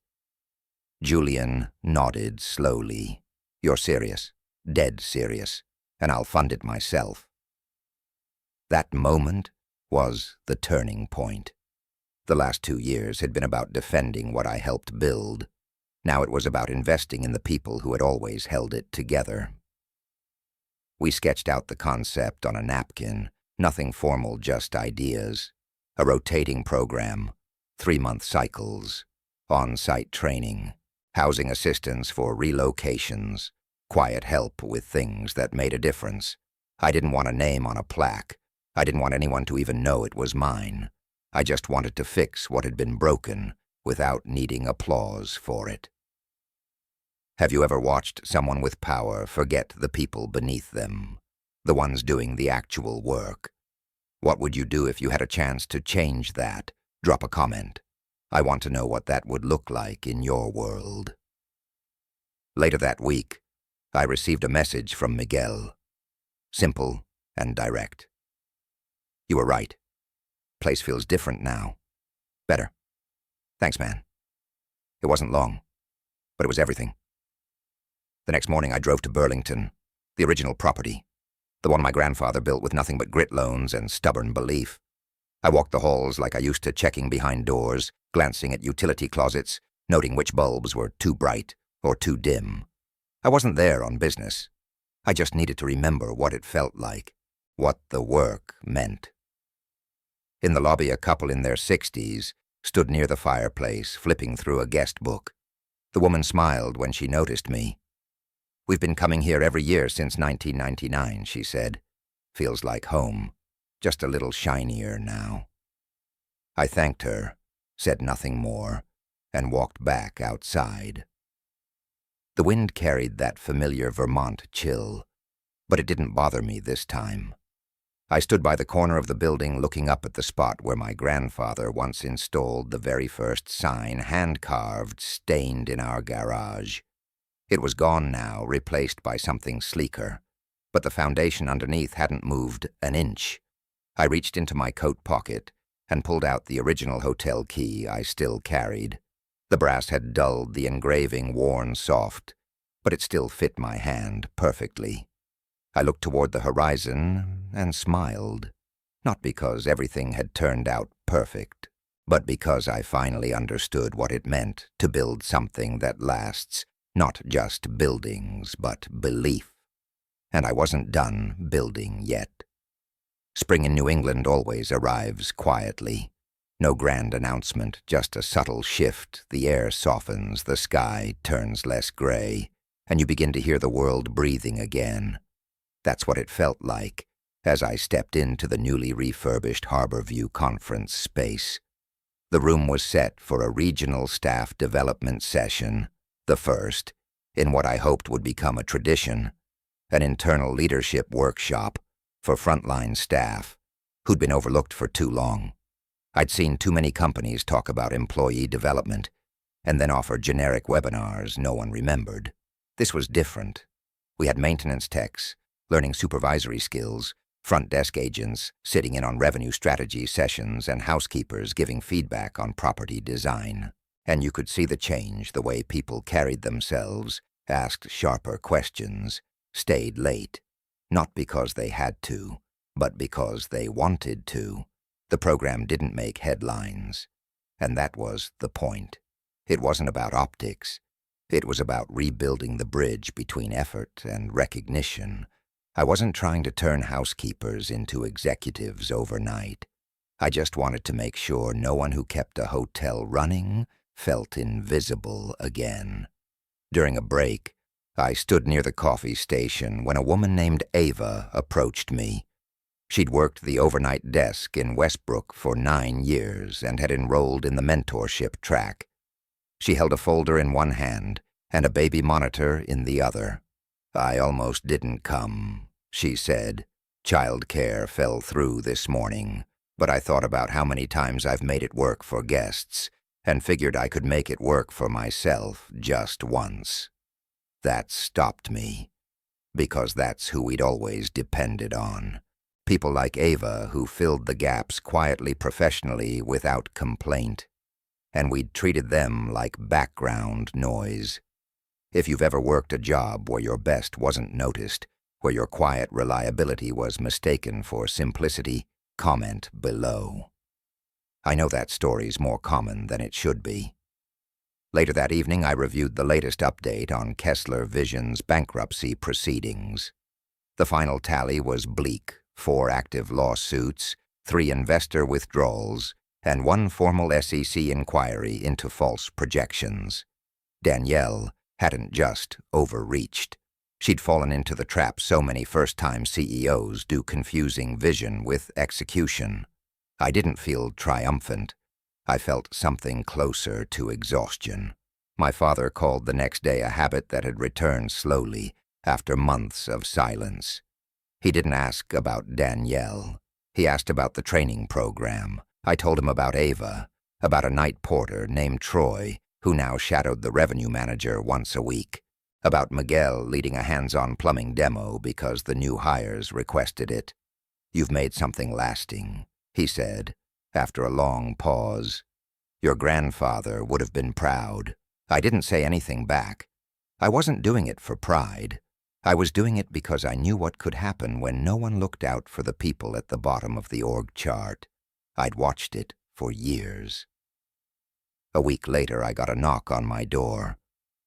Speaker 1: Julian nodded slowly. "You're serious, dead serious, and I'll fund it myself." That moment was the turning point. The last 2 years had been about defending what I helped build. Now it was about investing in the people who had always held it together. We sketched out the concept on a napkin, nothing formal, just ideas. A rotating program, 3-month cycles, on-site training, housing assistance for relocations, quiet help with things that made a difference. I didn't want a name on a plaque. I didn't want anyone to even know it was mine. I just wanted to fix what had been broken without needing applause for it. Have you ever watched someone with power forget the people beneath them, the ones doing the actual work? What would you do if you had a chance to change that? Drop a comment. I want to know what that would look like in your world. Later that week, I received a message from Miguel. Simple and direct. "You were right. Place feels different now. Better. Thanks, man." It wasn't long, but it was everything. The next morning I drove to Burlington, the original property, the one my grandfather built with nothing but grit loans and stubborn belief. I walked the halls like I used to, checking behind doors, glancing at utility closets, noting which bulbs were too bright or too dim. I wasn't there on business. I just needed to remember what it felt like, what the work meant. In the lobby, a couple in their 60s stood near the fireplace, flipping through a guest book. The woman smiled when she noticed me. "We've been coming here every year since 1999, she said. "Feels like home, just a little shinier now." I thanked her, said nothing more, and walked back outside. The wind carried that familiar Vermont chill, but it didn't bother me this time. I stood by the corner of the building looking up at the spot where my grandfather once installed the very first sign, hand-carved, stained in our garage. It was gone now, replaced by something sleeker, but the foundation underneath hadn't moved an inch. I reached into my coat pocket and pulled out the original hotel key I still carried. The brass had dulled, the engraving worn soft, but it still fit my hand perfectly. I looked toward the horizon and smiled, not because everything had turned out perfect, but because I finally understood what it meant to build something that lasts, not just buildings, but belief. And I wasn't done building yet. Spring in New England always arrives quietly. No grand announcement, just a subtle shift. The air softens, the sky turns less gray, and you begin to hear the world breathing again. That's what it felt like as I stepped into the newly refurbished Harborview conference space. The room was set for a regional staff development session, the first, in what I hoped would become a tradition, an internal leadership workshop for frontline staff who'd been overlooked for too long. I'd seen too many companies talk about employee development and then offer generic webinars no one remembered. This was different. We had maintenance techs learning supervisory skills, front desk agents sitting in on revenue strategy sessions, and housekeepers giving feedback on property design. And you could see the change, the way people carried themselves, asked sharper questions, stayed late, not because they had to, but because they wanted to. The program didn't make headlines, and that was the point. It wasn't about optics. It was about rebuilding the bridge between effort and recognition. I wasn't trying to turn housekeepers into executives overnight. I just wanted to make sure no one who kept a hotel running felt invisible again. During a break, I stood near the coffee station when a woman named Ava approached me. She'd worked the overnight desk in Westbrook for 9 years and had enrolled in the mentorship track. She held a folder in one hand and a baby monitor in the other. "I almost didn't come," she said. "Child care fell through this morning, but I thought about how many times I've made it work for guests and figured I could make it work for myself just once." That stopped me, because that's who we'd always depended on. People like Ava who filled the gaps quietly, professionally, without complaint. And we'd treated them like background noise. If you've ever worked a job where your best wasn't noticed, where your quiet reliability was mistaken for simplicity, comment below. I know that story's more common than it should be. Later that evening, I reviewed the latest update on Kessler Vision's bankruptcy proceedings. The final tally was bleak: 4 active lawsuits, 3 investor withdrawals, and 1 formal SEC inquiry into false projections. Danielle hadn't just overreached. She'd fallen into the trap so many first-time CEOs do, confusing vision with execution. I didn't feel triumphant. I felt something closer to exhaustion. My father called the next day a habit that had returned slowly after months of silence. He didn't ask about Danielle. He asked about the training program. I told him about Ava, about a night porter named Troy, who now shadowed the revenue manager once a week, about Miguel leading a hands-on plumbing demo because the new hires requested it. "You've made something lasting," he said, after a long pause. "Your grandfather would have been proud." I didn't say anything back. I wasn't doing it for pride. I was doing it because I knew what could happen when no one looked out for the people at the bottom of the org chart. I'd watched it for years. A week later, I got a knock on my door.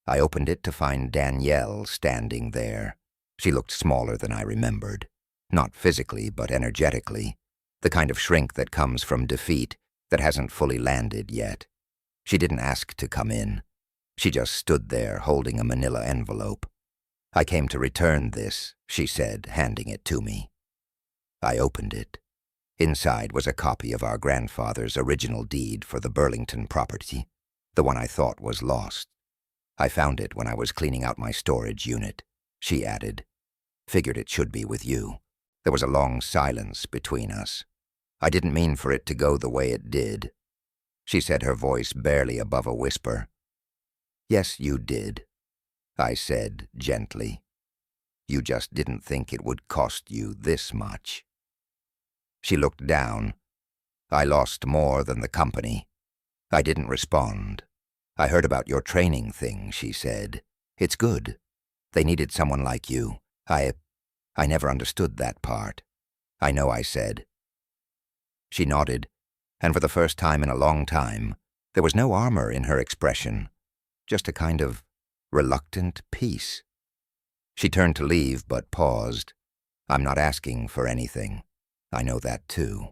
Speaker 1: I opened it to find Danielle standing there. She looked smaller than I remembered. Not physically, but energetically. The kind of shrink that comes from defeat that hasn't fully landed yet. She didn't ask to come in. She just stood there holding a manila envelope. "I came to return this," she said, handing it to me. I opened it. Inside was a copy of our grandfather's original deed for the Burlington property, the one I thought was lost. "I found it when I was cleaning out my storage unit," she added. "Figured it should be with you." There was a long silence between us. "I didn't mean for it to go the way it did," she said, her voice barely above a whisper. "Yes, you did," I said gently. "You just didn't think it would cost you this much." She looked down. I lost more than the company. I didn't respond. I heard about your training thing, she said. It's good. They needed someone like you. I never understood that part. I know, I said. She nodded, and for the first time in a long time, there was no armor in her expression, just a kind of reluctant peace. She turned to leave, but paused. I'm not asking for anything. I know that too.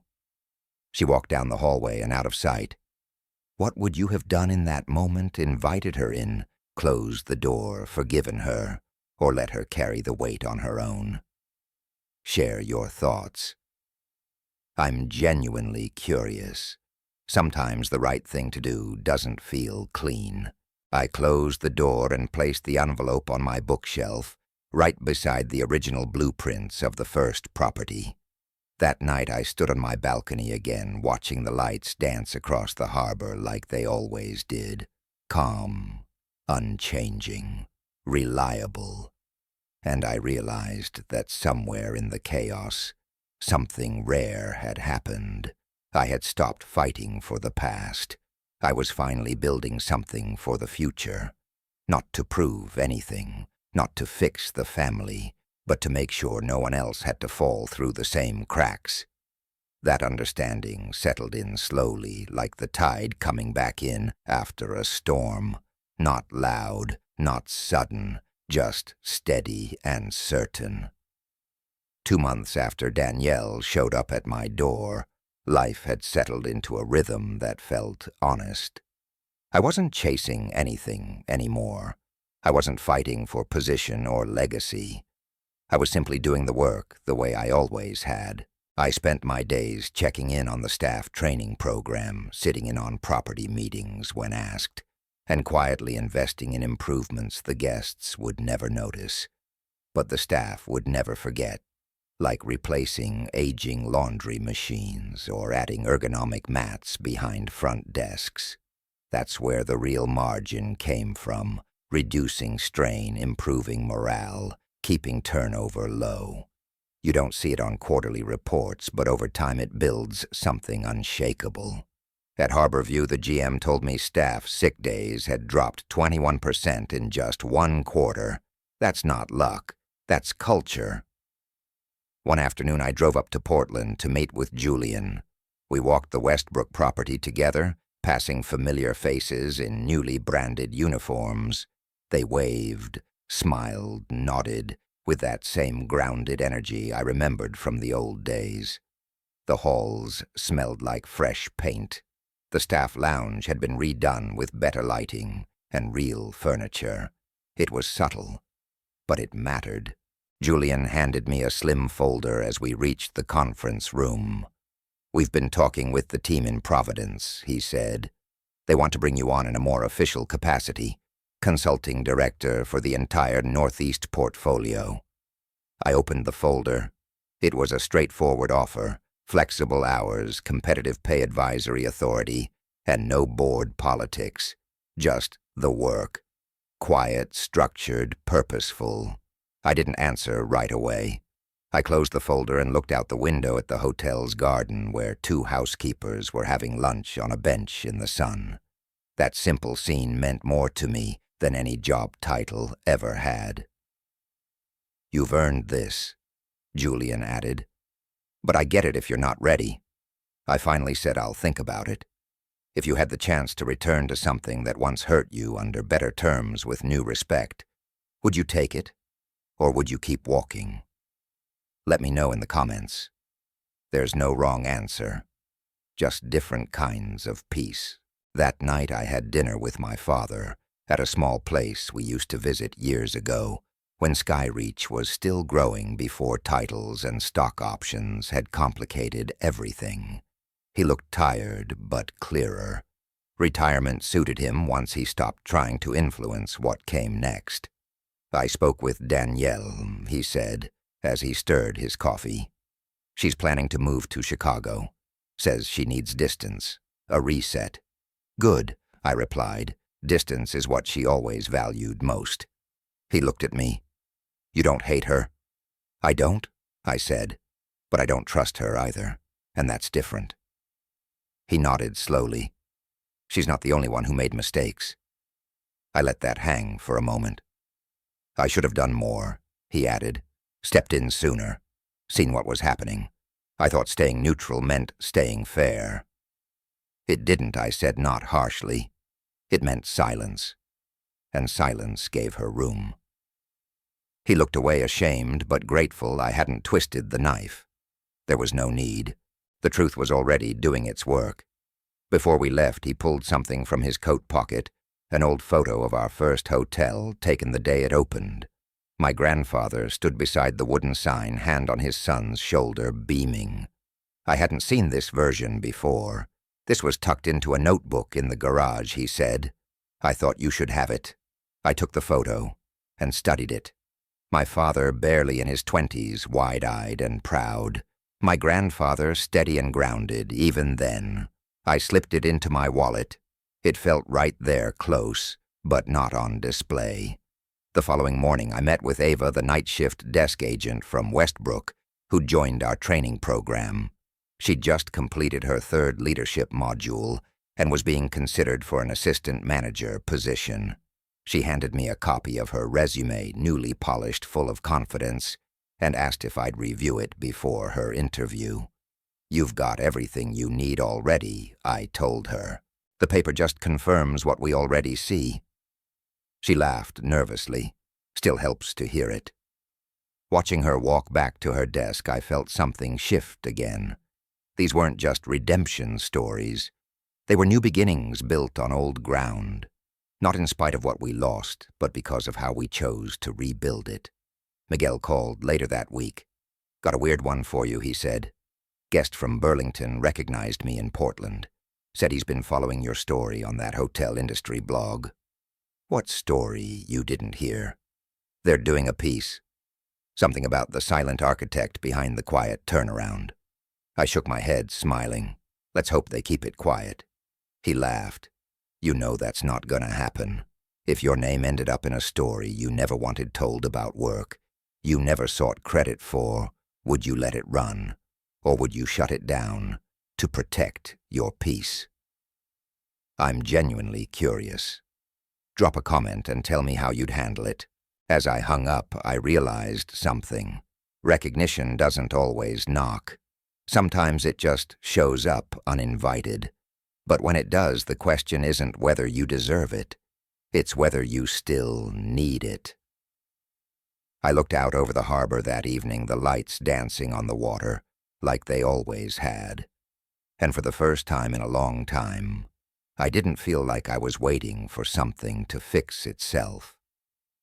Speaker 1: She walked down the hallway and out of sight. What would you have done in that moment? Invited her in, closed the door, forgiven her, or let her carry the weight on her own? Share your thoughts. I'm genuinely curious. Sometimes the right thing to do doesn't feel clean. I closed the door and placed the envelope on my bookshelf, right beside the original blueprints of the first property. That night I stood on my balcony again, watching the lights dance across the harbor like they always did. Calm, unchanging, reliable. And I realized that somewhere in the chaos, something rare had happened. I had stopped fighting for the past. I was finally building something for the future. Not to prove anything, not to fix the family, but to make sure no one else had to fall through the same cracks. That understanding settled in slowly, like the tide coming back in after a storm. Not loud, not sudden, just steady and certain. 2 months after Danielle showed up at my door, life had settled into a rhythm that felt honest. I wasn't chasing anything anymore. I wasn't fighting for position or legacy. I was simply doing the work the way I always had. I spent my days checking in on the staff training program, sitting in on property meetings when asked, and quietly investing in improvements the guests would never notice, but the staff would never forget, like replacing aging laundry machines or adding ergonomic mats behind front desks. That's where the real margin came from, reducing strain, improving morale, keeping turnover low. You don't see it on quarterly reports, but over time it builds something unshakable. At Harborview, the GM told me staff sick days had dropped 21% in just 1 quarter. That's not luck. That's culture. One afternoon, I drove up to Portland to meet with Julian. We walked the Westbrook property together, passing familiar faces in newly branded uniforms. They waved, smiled, nodded, with that same grounded energy I remembered from the old days. The halls smelled like fresh paint. The staff lounge had been redone with better lighting and real furniture. It was subtle, but it mattered. Julian handed me a slim folder as we reached the conference room. We've been talking with the team in Providence, he said. They want to bring you on in a more official capacity, consulting director for the entire Northeast portfolio. I opened the folder. It was a straightforward offer, flexible hours, competitive pay advisory authority, and no board politics. Just the work. Quiet, structured, purposeful. I didn't answer right away. I closed the folder and looked out the window at the hotel's garden where 2 housekeepers were having lunch on a bench in the sun. That simple scene meant more to me than any job title ever had. You've earned this, Julian added. But I get it if you're not ready. I finally said I'll think about it. If you had the chance to return to something that once hurt you under better terms with new respect, would you take it? Or would you keep walking? Let me know in the comments. There's no wrong answer, just different kinds of peace. That night I had dinner with my father at a small place we used to visit years ago, when Skyreach was still growing before titles and stock options had complicated everything. He looked tired but clearer. Retirement suited him once he stopped trying to influence what came next. I spoke with Danielle, he said, as he stirred his coffee. She's planning to move to Chicago. Says she needs distance, a reset. Good, I replied. Distance is what she always valued most. He looked at me. You don't hate her? I don't, I said, but I don't trust her either. and that's different." He nodded slowly. "She's not the only one who made mistakes." I let that hang for a moment. "I should have done more," he added. "Stepped in sooner. Seen what was happening. I thought staying neutral meant staying fair." "It didn't," I said, not harshly. "It meant silence." And silence gave her room. He looked away ashamed but grateful I hadn't twisted the knife. There was no need. The truth was already doing its work. Before we left, he pulled something from his coat pocket, an old photo of our first hotel taken the day it opened. My grandfather stood beside the wooden sign, hand on his son's shoulder, beaming. I hadn't seen this version before. "This was tucked into a notebook in the garage," he said. "I thought you should have it." I took the photo and studied it. My father, barely in his 20s, wide-eyed and proud. My grandfather, steady and grounded, even then. I slipped it into my wallet. It felt right there, close, but not on display. The following morning, I met with Ava, the night shift desk agent from Westbrook, who joined our training program. She'd just completed her 3rd leadership module and was being considered for an assistant manager position. She handed me a copy of her resume, newly polished, full of confidence, and asked if I'd review it before her interview. "You've got everything you need already," I told her. "The paper just confirms what we already see." She laughed nervously. Still helps to hear it. Watching her walk back to her desk, I felt something shift again. These weren't just redemption stories. They were new beginnings built on old ground. Not in spite of what we lost, but because of how we chose to rebuild it. Miguel called later that week. "Got a weird one for you," he said. "Guest from Burlington recognized me in Portland. Said he's been following your story on that hotel industry blog." "What story you didn't hear?" "They're doing a piece. Something about the silent architect behind the quiet turnaround." I shook my head, smiling. "Let's hope they keep it quiet." He laughed. "You know that's not gonna happen. If your name ended up in a story you never wanted told about work, you never sought credit for, would you let it run? Or would you shut it down to protect your peace?" "I'm genuinely curious. Drop a comment and tell me how you'd handle it." As I hung up, I realized something. Recognition doesn't always knock. Sometimes it just shows up uninvited. But when it does, the question isn't whether you deserve it. It's whether you still need it. I looked out over the harbor that evening, the lights dancing on the water, like they always had. And for the first time in a long time, I didn't feel like I was waiting for something to fix itself.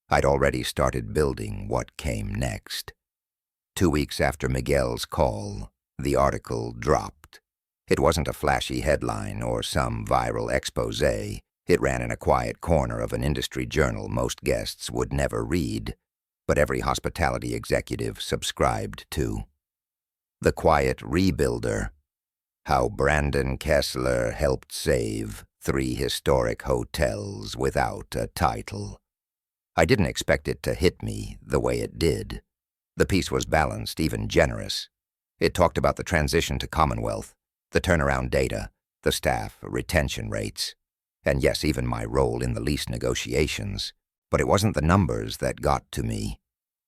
Speaker 1: I'd already started building what came next. 2 weeks after Miguel's call, the article dropped. It wasn't a flashy headline or some viral expose. It ran in a quiet corner of an industry journal most guests would never read, but every hospitality executive subscribed to. "The Quiet Rebuilder: How Brandon Kessler Helped Save 3 Historic Hotels Without a Title." I didn't expect it to hit me the way it did. The piece was balanced, even generous. It talked about the transition to Commonwealth, the turnaround data, the staff retention rates, and yes, even my role in the lease negotiations. But it wasn't the numbers that got to me.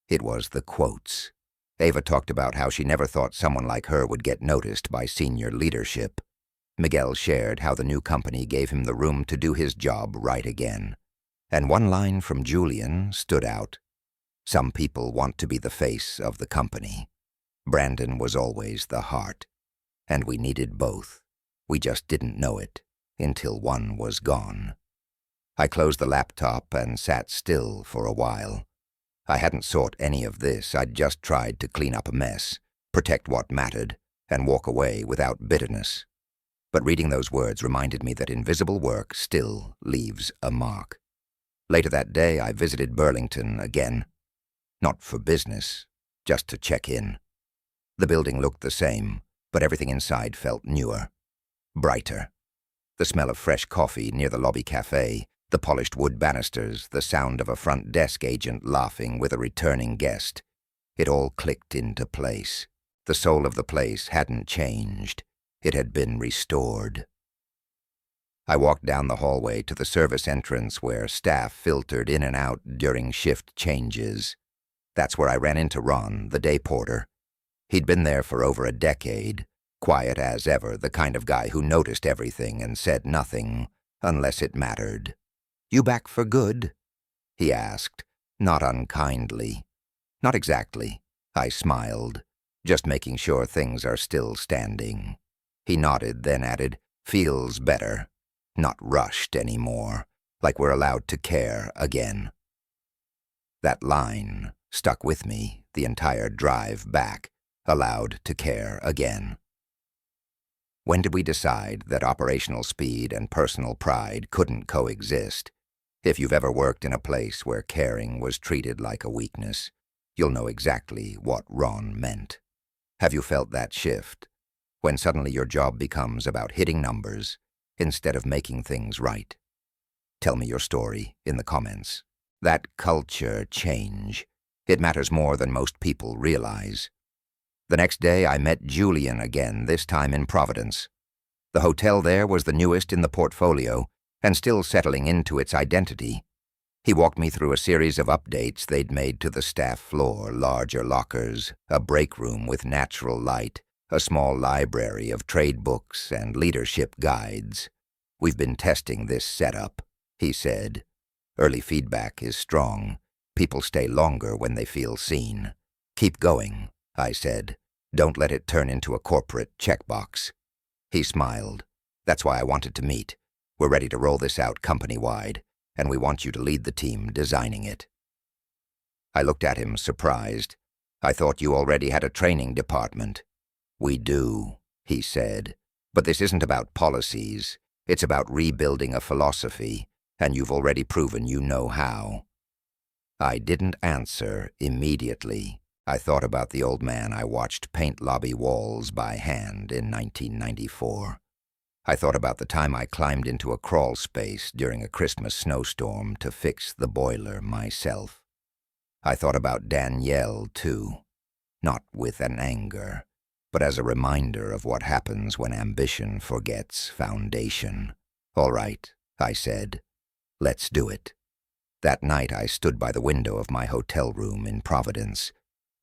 Speaker 1: It was the quotes. Ava talked about how she never thought someone like her would get noticed by senior leadership. Miguel shared how the new company gave him the room to do his job right again. And one line from Julian stood out. "Some people want to be the face of the company. Brandon was always the heart. And we needed both. We just didn't know it until one was gone." I closed the laptop and sat still for a while. I hadn't sought any of this. I'd just tried to clean up a mess, protect what mattered, and walk away without bitterness. But reading those words reminded me that invisible work still leaves a mark. Later that day, I visited Burlington again. Not for business, just to check in. The building looked the same, but everything inside felt newer, brighter. The smell of fresh coffee near the lobby cafe, the polished wood banisters, the sound of a front desk agent laughing with a returning guest. It all clicked into place. The soul of the place hadn't changed. It had been restored. I walked down the hallway to the service entrance where staff filtered in and out during shift changes. That's where I ran into Ron, the day porter. He'd been there for over a decade, quiet as ever, the kind of guy who noticed everything and said nothing unless it mattered. "You back for good?" he asked, not unkindly. "Not exactly," I smiled, "just making sure things are still standing." He nodded, then added, "Feels better. Not rushed anymore, like we're allowed to care again." That line stuck with me the entire drive back, allowed to care again. When did we decide that operational speed and personal pride couldn't coexist? If you've ever worked in a place where caring was treated like a weakness, you'll know exactly what Ron meant. Have you felt that shift? When suddenly your job becomes about hitting numbers instead of making things right? Tell me your story in the comments. That culture change, it matters more than most people realize. The next day I met Julian again, this time in Providence. The hotel there was the newest in the portfolio and still settling into its identity. He walked me through a series of updates they'd made to the staff floor: larger lockers, a break room with natural light, a small library of trade books and leadership guides. "We've been testing this setup," he said. "Early feedback is strong. People stay longer when they feel seen." "Keep going," I said. "Don't let it turn into a corporate checkbox." He smiled. "That's why I wanted to meet. We're ready to roll this out company-wide, and we want you to lead the team designing it." I looked at him, surprised. "I thought you already had a training department." "We do," he said. "But this isn't about policies. It's about rebuilding a philosophy, and you've already proven you know how." I didn't answer immediately. I thought about the old man I watched paint lobby walls by hand in 1994. I thought about the time I climbed into a crawl space during a Christmas snowstorm to fix the boiler myself. I thought about Danielle, too, not with an anger, but as a reminder of what happens when ambition forgets foundation. "All right," I said. "Let's do it." That night I stood by the window of my hotel room in Providence.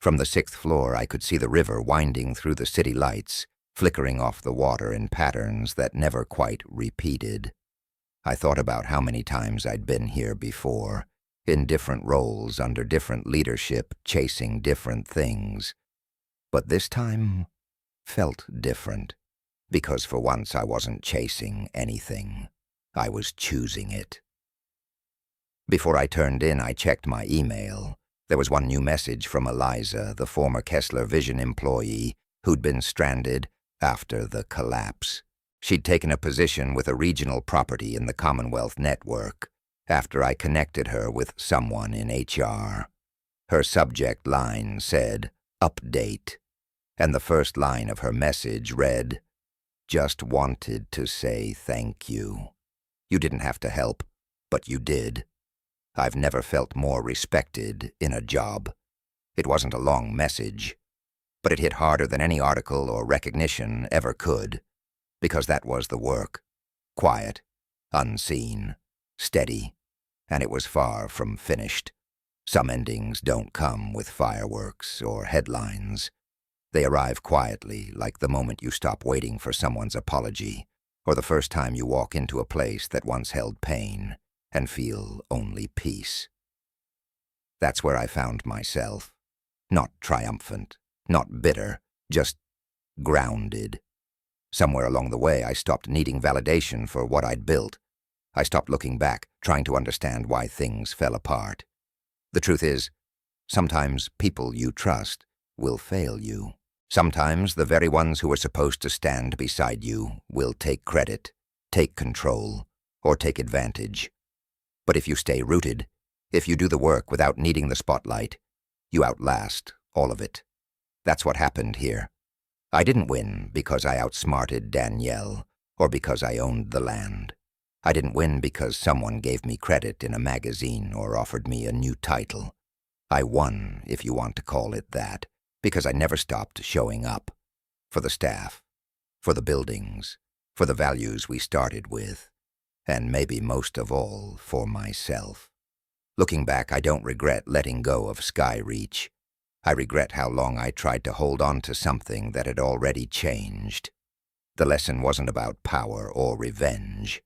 Speaker 1: From the 6th floor I could see the river winding through the city lights, flickering off the water in patterns that never quite repeated. I thought about how many times I'd been here before, in different roles, under different leadership, chasing different things. But this time felt different, because for once I wasn't chasing anything. I was choosing it. Before I turned in, I checked my email. There was one new message from Eliza, the former Kessler Vision employee who'd been stranded after the collapse. She'd taken a position with a regional property in the Commonwealth network after I connected her with someone in HR. Her subject line said, "Update," and the first line of her message read, "Just wanted to say thank you. You didn't have to help, but you did. I've never felt more respected in a job." It wasn't a long message, but it hit harder than any article or recognition ever could, because that was the work. Quiet, unseen, steady, and it was far from finished. Some endings don't come with fireworks or headlines. They arrive quietly, like the moment you stop waiting for someone's apology, or the first time you walk into a place that once held pain and feel only peace. That's where I found myself. Not triumphant, not bitter, just grounded. Somewhere along the way, I stopped needing validation for what I'd built. I stopped looking back, trying to understand why things fell apart. The truth is, sometimes people you trust will fail you. Sometimes the very ones who are supposed to stand beside you will take credit, take control, or take advantage. But if you stay rooted, if you do the work without needing the spotlight, you outlast all of it. That's what happened here. I didn't win because I outsmarted Danielle or because I owned the land. I didn't win because someone gave me credit in a magazine or offered me a new title. I won, if you want to call it that, Because I never stopped showing up. For the staff, for the buildings, for the values we started with, and maybe most of all, for myself. Looking back, I don't regret letting go of Skyreach. I regret how long I tried to hold on to something that had already changed. The lesson wasn't about power or revenge.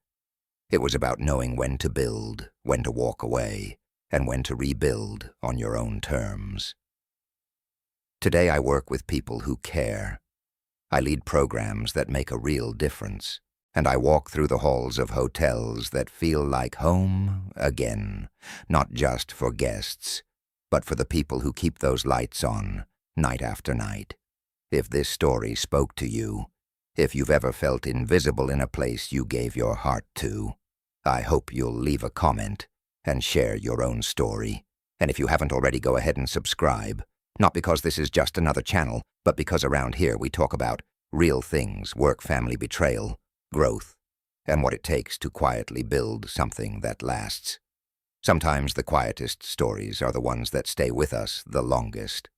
Speaker 1: It was about knowing when to build, when to walk away, and when to rebuild on your own terms. Today I work with people who care. I lead programs that make a real difference, and I walk through the halls of hotels that feel like home again, not just for guests, but for the people who keep those lights on, night after night. If this story spoke to you, if you've ever felt invisible in a place you gave your heart to, I hope you'll leave a comment and share your own story. And if you haven't already, go ahead and subscribe. Not because this is just another channel, but because around here we talk about real things, work, family, betrayal, growth, and what it takes to quietly build something that lasts. Sometimes the quietest stories are the ones that stay with us the longest.